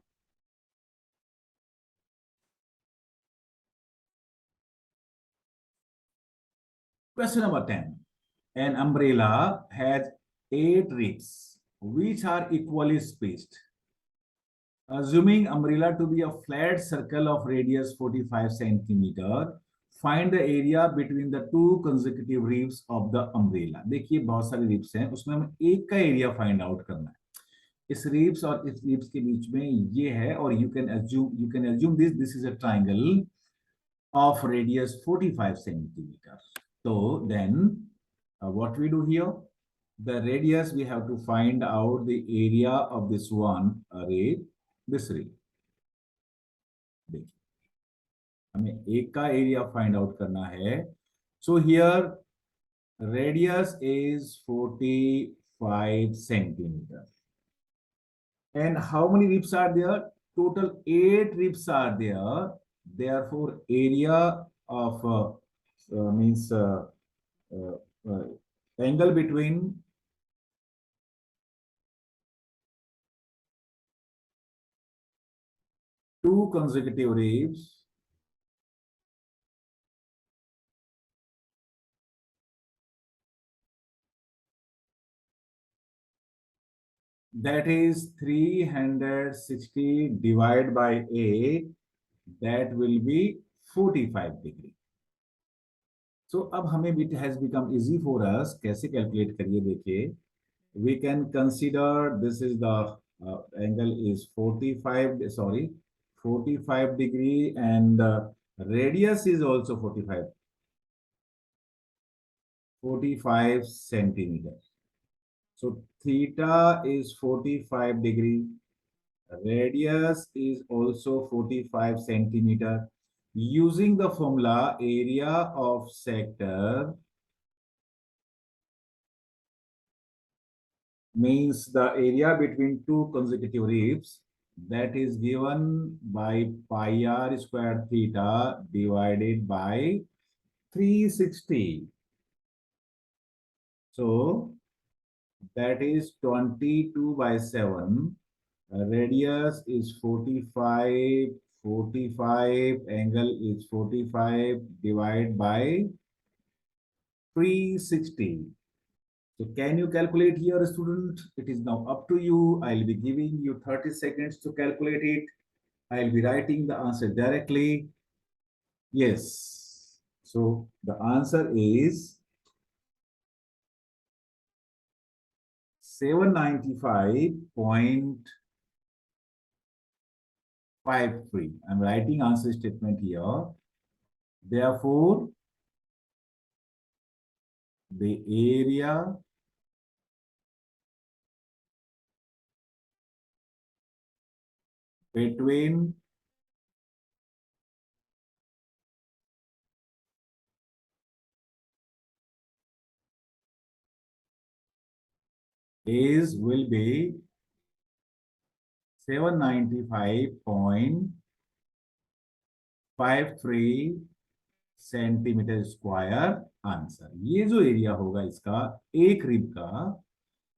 Question number 10. An umbrella has 8 ribs which are equally spaced. Assuming umbrella to be a flat circle of radius 45 centimeter, find the area between the two consecutive ribs of the umbrella. देखिए बहुत सारे ribs हैं, उसमें हमें एक का area find out करना है. इस रिब्स और इस रिब्स के बीच में ये है, और you can assume this is a triangle of radius 45 centimeter. So then what we do here, the radius we have to find out the area of this one rib, this rib. देखिए हमें एक का area find out करना है. So here radius is 45 centimeter. And how many ribs are there? Total 8 ribs are there. Therefore, area of means angle between two consecutive ribs that is 360 divided by 8, that will be 45 degree. So अब हमें it has become easy for us. कैसे calculate करिए देखिए. We can consider this is the angle is 45 degree, and radius is also 45 centimeters. So theta is 45 degree. Radius is also 45 centimeter. Using the formula, area of sector means the area between two consecutive ribs, that is given by pi r square theta divided by 360. So that is 22 by 7. Radius is 45 45, angle is 45 divided by 360. So can you calculate here, student? It is now up to you. I'll be giving you 30 seconds to calculate it. I'll be writing the answer directly. Yes. So the answer is 795.53. I'm writing answer statement here. Therefore, the area between will be 795.53 centimetre square answer. ये जो area होगा इसका एक rib का,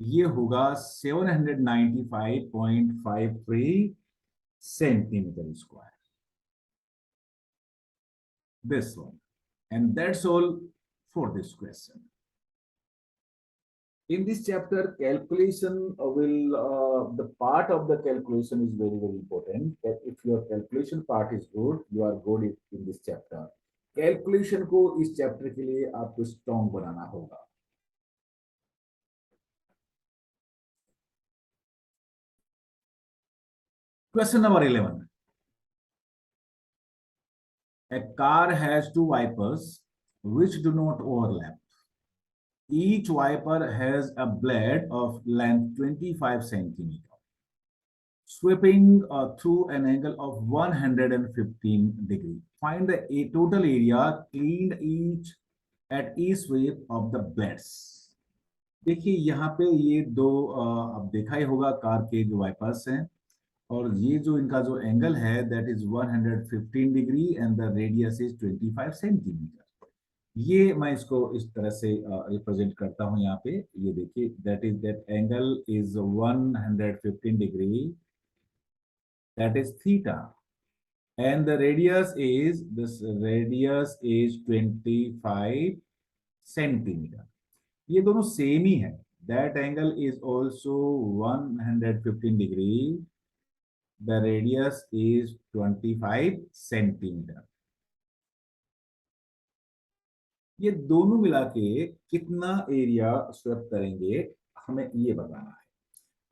ये होगा 795.53 centimetre square. This one, and that's all for this question. In this chapter, calculation the part of the calculation is very, very important. That if your calculation part is good, you are good in this chapter. Calculation को इस chapter के लिए आपको strong बनाना होगा। Question number 11. A car has two wipers which do not overlap. Each wiper has a blade of length 25 centimeters. Sweeping through an angle of 115 degrees. Find the total area cleaned at each sweep of the blades. देखिए यहाँ पे ये दो अब देखा ही होगा car के जो वाइपर्स हैं, और ये जो इनका जो एंगल है that is 115 degree and the radius is 25 centimetre. ये मैं इसको इस तरह से रिप्रेजेंट करता हूं यहाँ पे। ये देखिए that angle is 115 degree, that is theta, and the radius is 25 centimeter. ये दोनों सेम ही है। that angle is also 115 degree, the radius is 25 centimeter. ये दोनों मिला के कितना एरिया स्वेप करेंगे हमें ये बताना है।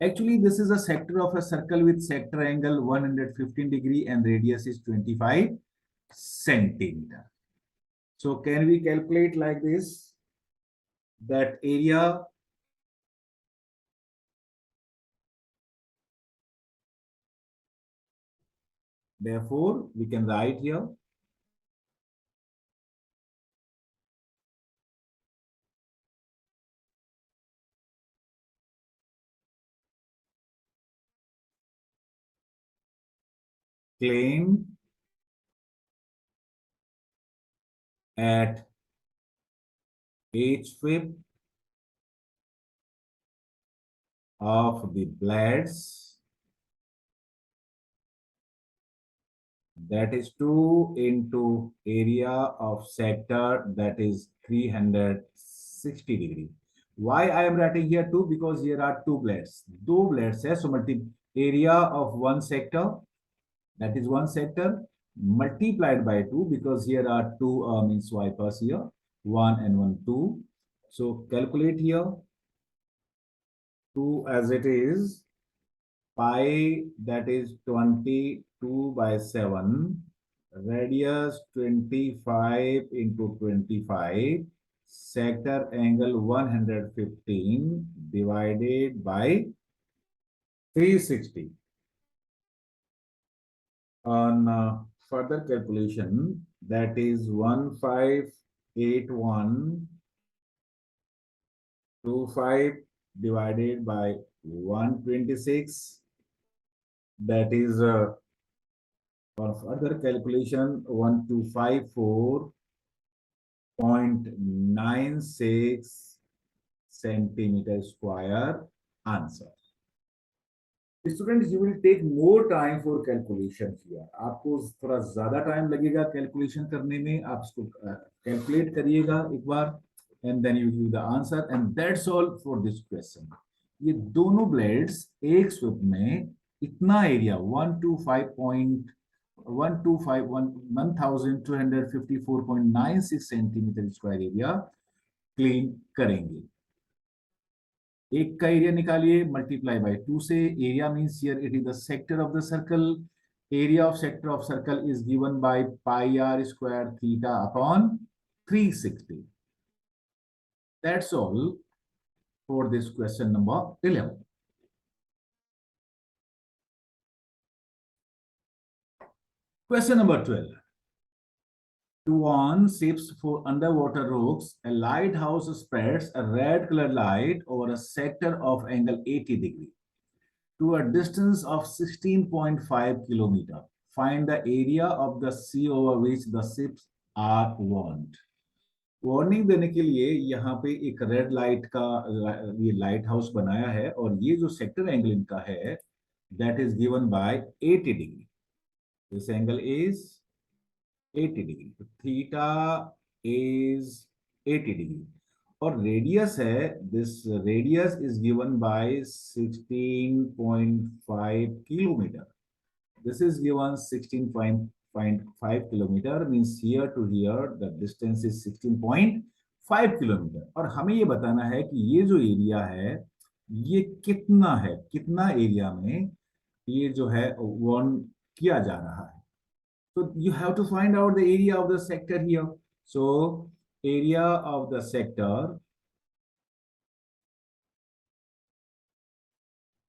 Actually, this is a sector of a circle with sector angle 115 degree and radius is 25 centimeter. So can we calculate like this? That area therefore we can write here claim at each sweep of the blades, that is 2 into area of sector, that is 360 degree. Why I am writing here 2? Because here are two blades. दो blades है, so area of one sector, that is one sector, multiplied by 2 because here are two means wipers here, 1 and 1, 2. So calculate here 2 as it is pi, that is 22 by 7, radius 25 into 25, sector angle 115 divided by 360. On further calculation, that is 158125 divided by 126, that is on further calculation 1254.96 centimeter square answer. Student you will take more time for calculation here, आपको थोड़ा ज्यादा time लगेगा calculation करने में। आप इसको calculate करिएगा एक बार and then you give the answer and that's all for this question. ये दोनों ब्लेड्स एक स्विप में इतना area 1254.96 centimetre square area clean करेंगे। एक का एरिया निकालिए मल्टीप्लाई बाय 2 से। Area means here it is the sector of the circle. Area of sector of circle is given by pi are square theta upon 360। That's all for this question number 11। Question number 12. To on ships for underwater rocks, a lighthouse spreads a red colored light over a sector of angle 80 degree to a distance of 16.5 kilometer. Find the area of the sea over which the ships are warned. Warning देने के लिए यहाँ पे एक red light का ये light house बनाया है और ये जो सेक्टर एंगल इनका है that is given bye 80 degree. This angle is 80 degree, तो थीटा इज 80 डिग्री और रेडियस है, this radius is given bye 16.5 kilometre. This is given 16.5 kilometer, means here to here the distance is 16.5 kilometer और हमें ये बताना है कि ये जो एरिया है ये कितना है, कितना एरिया में ये जो है वार्न किया जा रहा है। So you have to find out the area of the sector here. So area of the sector,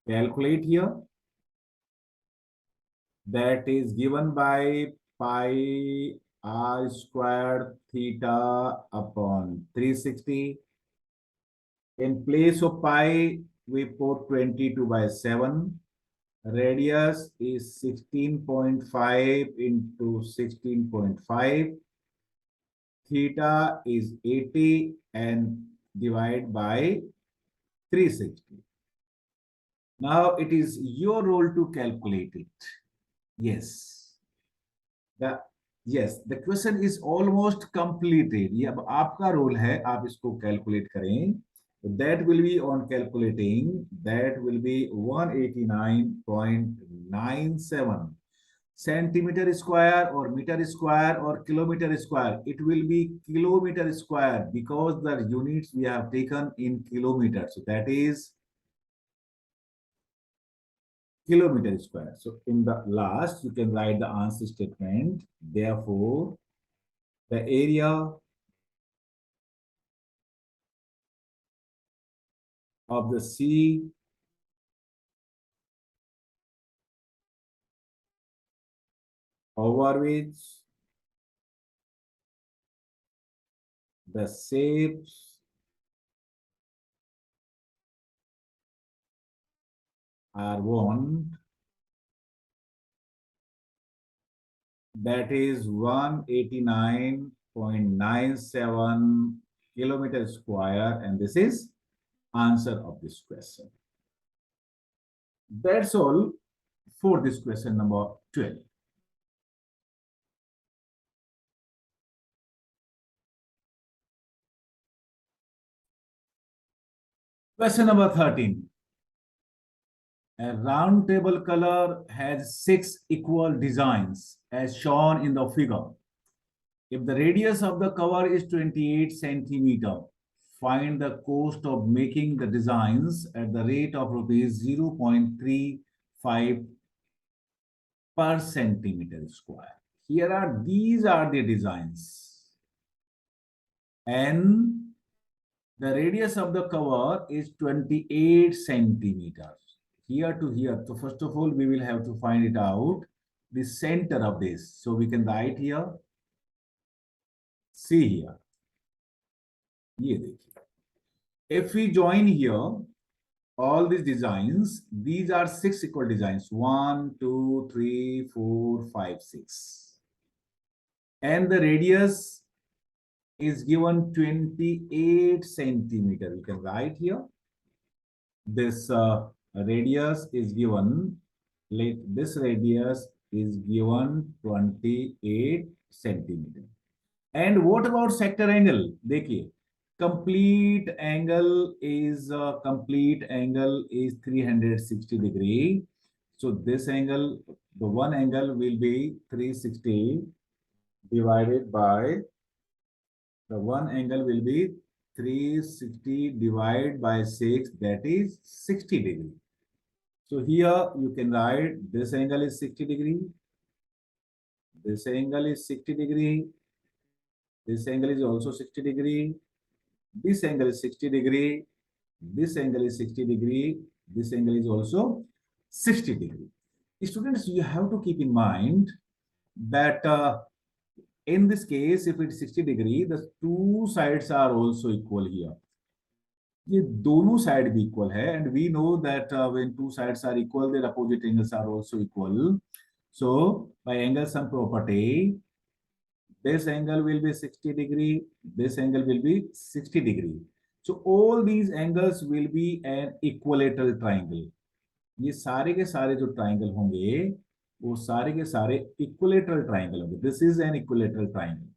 calculate here, that is given by pi r squared theta upon 360. In place of pi, we put 22/7. Radius is 16.5 into 16.5. Theta is 80 and divide by 360. Now it is your role to calculate it. Yes. The question is almost completed. ये अब आपका role है, आप इसको calculate करें। That will be on calculating, that will be 189.97 centimeter square or meter square or kilometer square. It will be kilometer square because the units we have taken in kilometers. So that is kilometer square. So in the last, you can write the answer statement. Therefore, the area of the sea over which the shapes are warned, that is 189.97 kilometer square, and this is answer of this question. That's all for this question number 12. Question number 13. A round table color has 6 equal designs as shown in the figure. If the radius of the cover is 28 centimeter, find the cost of making the designs at the rate of rupees 0.35 per centimeter square. These are the designs. And the radius of the cover is 28 centimeters. Here to here. So first of all, we will have to find it out, the center of this. So we can write here, see here. ये देखिए. If we join here all these designs, these are 6 equal designs. 1, 2, 3, 4, 5, 6. And the radius is given 28 centimeter. You can write here. This radius is given, let this radius is given 28 centimeter. And what about sector angle? देखिए, complete angle is 360 degree. So this angle, the one angle will be 360 divided by the one angle will be 360 divided by 6, that is 60 degree. So here you can write this angle is 60 degree, this angle is 60 degree, this angle is also 60 degree, this angle is 60 degree, this angle is 60 degree, this angle is also 60 degree. Students, you have to keep in mind that in this case, if it's 60 degree, the two sides are also equal here. ये दोनों side भी equal है, and we know that when two sides are equal, their opposite angles are also equal. So by angle sum property, this angle will be 60 degree, this angle will be 60 degree. So all these angles will be an equilateral triangle. ये सारे के सारे जो triangle होंगे वो सारे के सारे इक्विलेटरल ट्राइंगल होंगे. This is an equilateral triangle.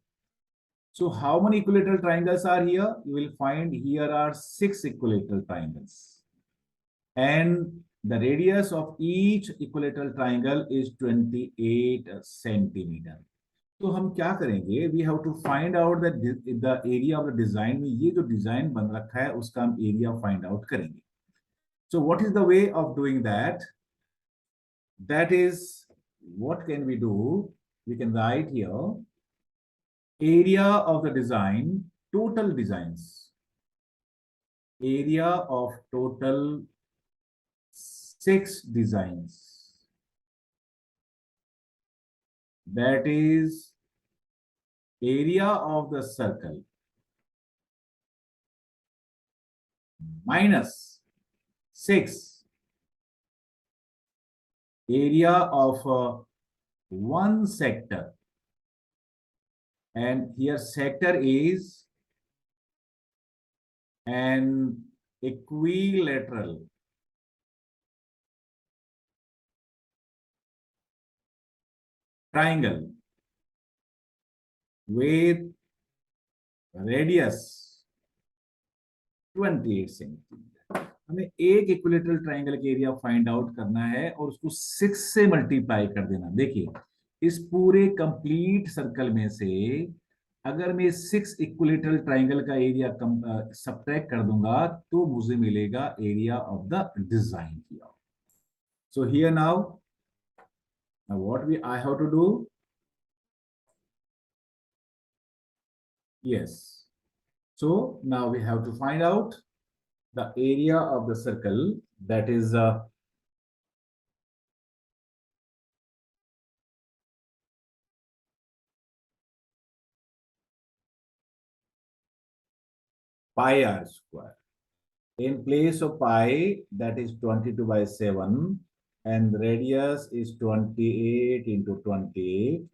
So how many equilateral triangles are here? You will find here are 6 equilateral triangles. And the radius of each equilateral triangle is 28 centimeter. तो हम क्या करेंगे? We have to find out that the area of the design में ये जो design बन रखा है उसका हम एरिया फाइंड आउट करेंगे. So what is the way of doing that? That is, what can we do? We can write here area of the design, total designs, area of total 6 designs, that is area of the circle minus 6 area of one sector, and here sector is an equilateral triangle with radius 28 centimetre. हमें एक equilateral triangle का area find out करना है और उसको 6 से multiply कर देना. देखिए, इस पूरे कंप्लीट सर्कल में से अगर मैं 6 इक्विलेटरल ट्राइंगल का एरिया सब्ट्रैक्ट कर दूंगा तो मुझे मिलेगा area of the design here. So here now what I have to do? Yes. So now we have to find out the area of the circle, that is pi r square. In place of pi, that is 22 by 7, and radius is 28 into 28.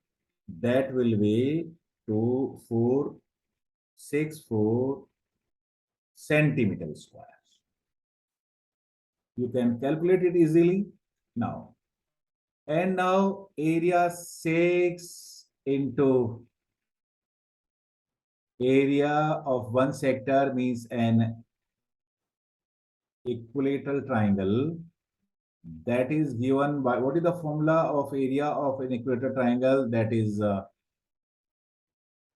That will be 2464 centimeter square. You can calculate it easily now. And now area 6 into area of one sector means an equilateral triangle. That is given by, what is the formula of area of an equilateral triangle? That is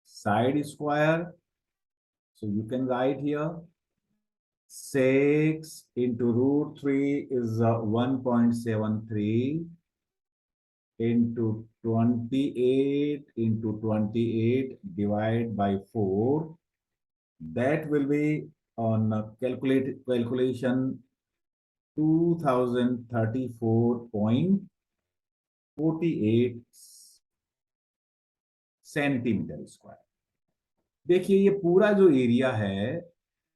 side square. So you can write here 6 into root 3 is 1.73 into 28 into 28 divided by 4. That will be on calculation 2034.48 centimetre square. देखिए, ये पूरा जो area है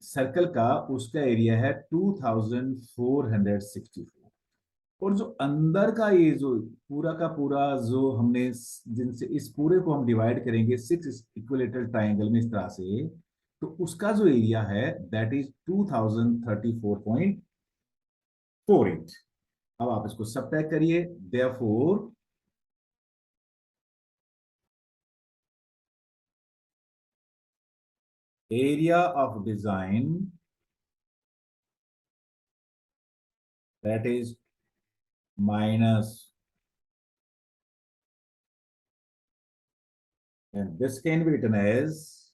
circle का, उसका area है 2464, और जो अंदर का ये जो पूरा का पूरा जो हमने जिनसे इस पूरे को हम डिवाइड करेंगे 6 इक्विलेटरल ट्राइंगल में इस तरह से, तो उसका जो एरिया है दैट इज 2034.48 48। अब आप इसको सबट्रैक्ट करिए, therefore area of design, that is minus, and this can be written as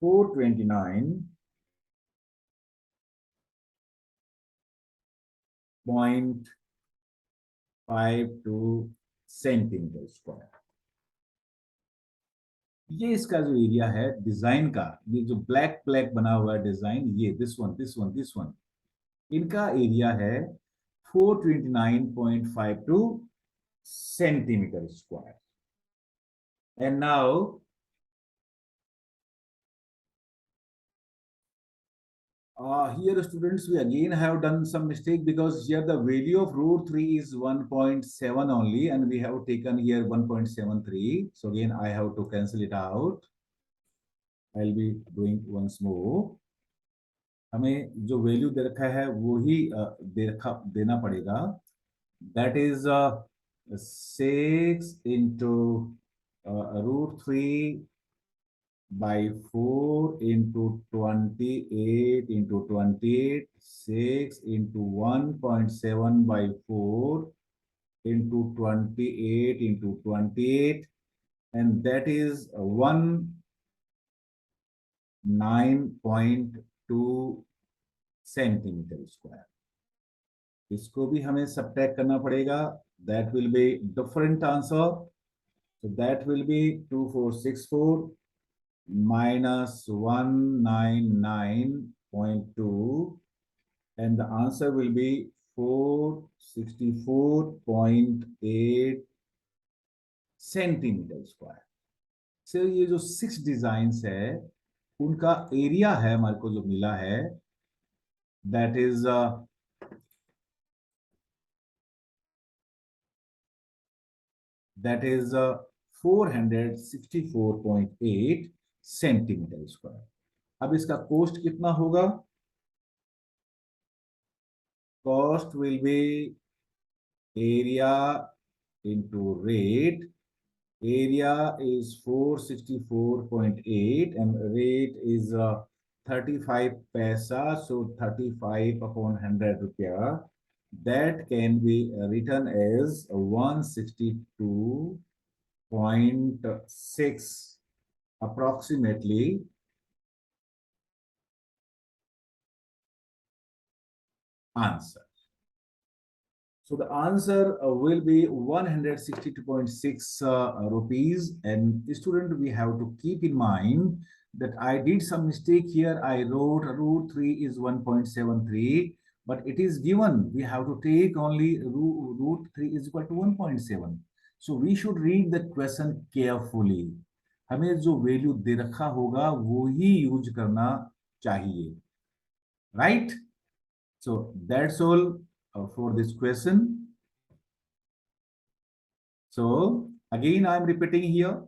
429.52 centimetre square. ये इसका जो एरिया है डिजाइन का, ये जो ब्लैक ब्लैक बना हुआ है डिजाइन, ये दिस वन, इनका एरिया है 429.52 centimetre square. And now here students, we again have done some mistake, because here the value of root 3 is 1.7 only, and we have taken here 1.73. So again I have to cancel it out. I'll be doing once more. हमें जो value दे रखा है वो ही देना पड़ेगा, that is 6 into root 3 by 4 into 28 into 28, 6 into 1.7 by 4 into 28 into 28, and that is 19.2 centimetre square. इसको भी हमें सबट्रैक्ट करना पड़ेगा, that will be different answer. So that will be 2464 minus 199.2, and the answer will be 464.8 centimetre square. से ये जो 6 designs है उनका एरिया है हमारे को जो मिला है, दैट इज 464.8 सेंटीमीटर स्क्वायर। अब इसका कॉस्ट कितना होगा? Cost will be area into rate. Area is 464.8 and rate is 35 paisa, so 35 upon 100 rupiah. That can be written as 162.6 approximately answer. So the answer will be 162.6 rupees. And student, we have to keep in mind that I did some mistake here. I wrote root 3 is 1.73, but it is given. We have to take only root 3 is equal to 1.7. So we should read the question carefully. हमें जो value दे रखा होगा वो ही use करना चाहिए, right? So that's all for this question. So again I am repeating here,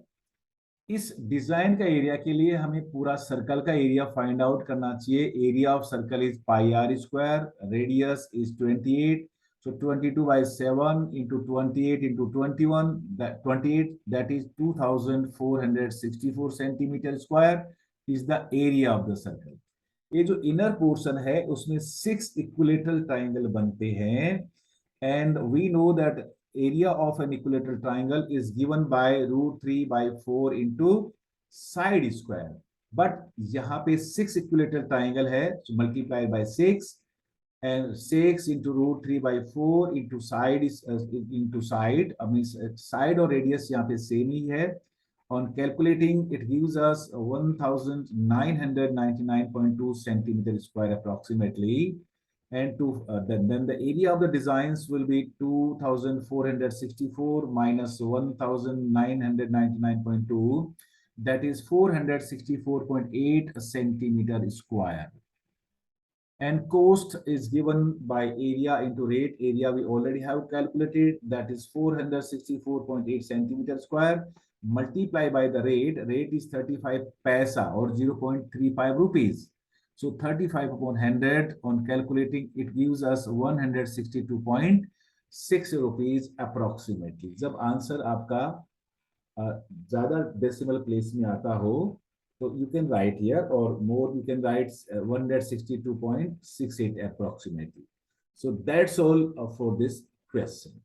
इस design का area के लिए हमें पूरा सर्कल का एरिया फाइंड आउट करना चाहिए। Area of circle is pi are square, radius is 28, so 22 by 7 into 28 into 21, that 28, that is 2464 centimeter square is the area of the circle. ये जो इनर पोर्शन है उसमें 6 इक्विलेटरल ट्राइंगल बनते हैं, and we know that area of an equilateral triangle is given by root 3 by 4 into side square. But यहाँ पे 6 equilateral triangle है, so multiplied by 6, and 6 into root 3 by 4 into side is into side, I mean side और radius यहाँ पे same ही है. On calculating, it gives us 1999.2 centimeter square approximately. And then the area of the designs will be 2464 minus 1999.2, that is 464.8 centimeter square. And cost is given by area into rate. Area we already have calculated, that is 464.8 centimeter square, multiply by the rate. Rate is 35 paisa or 0.35 rupees. So 35 upon 100 on calculating, it gives us 162.6 rupees approximately. जब answer आपका ज्यादा decimal place में आता हो, so you can write here, or more you can write 162.68 approximately. So that's all for this question.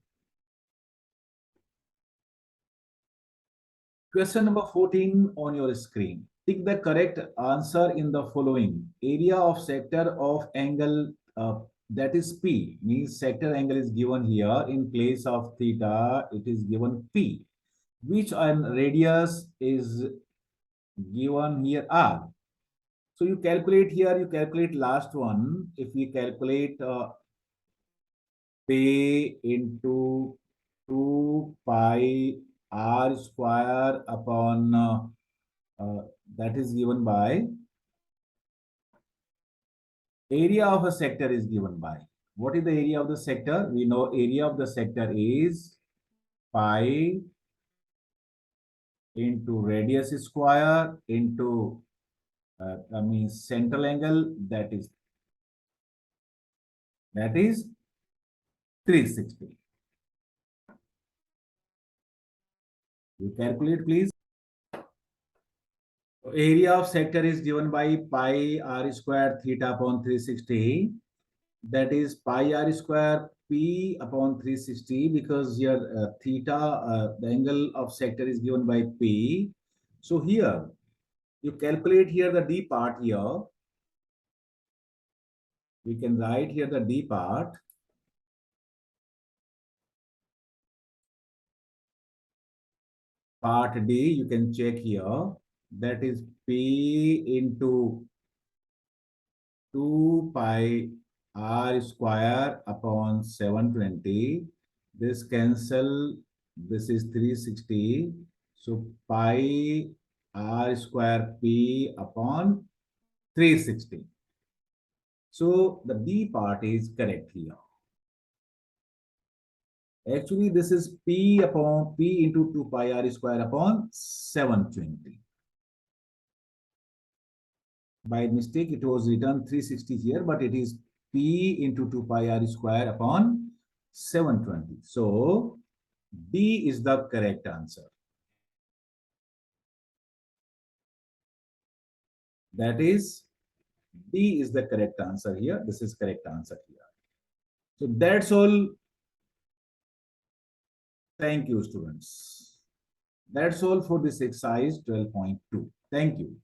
Question number 14 on your screen. Pick the correct answer in the following. Area of sector of angle that is P, means sector angle is given here. In place of theta, it is given P, which radius is given here R. So you calculate here, you calculate last one. If we calculate P into 2 pi R square upon that is given by area of a sector is given by. What is the area of the sector? We know area of the sector is pi into radius square into means central angle, that is 360. You calculate, please. Area of sector is given by pi r square theta upon 360. That is pi r square p upon 360, because your theta, the angle of sector is given by p. So here, you calculate here the d part here. We can write here the d part. Part D, you can check here. That is P into 2 pi r square upon 720. This cancel. This is 360. So pi r square P upon 360. So the D part is correct here. Actually, this is P upon P into 2 pi r square upon 720. By mistake, it was written 360 here, but it is P into 2 pi r square upon 720. So D is the correct answer. That is, D is the correct answer here. This is correct answer here. So that's all. Thank you, students. That's all for this exercise 12.2. Thank you.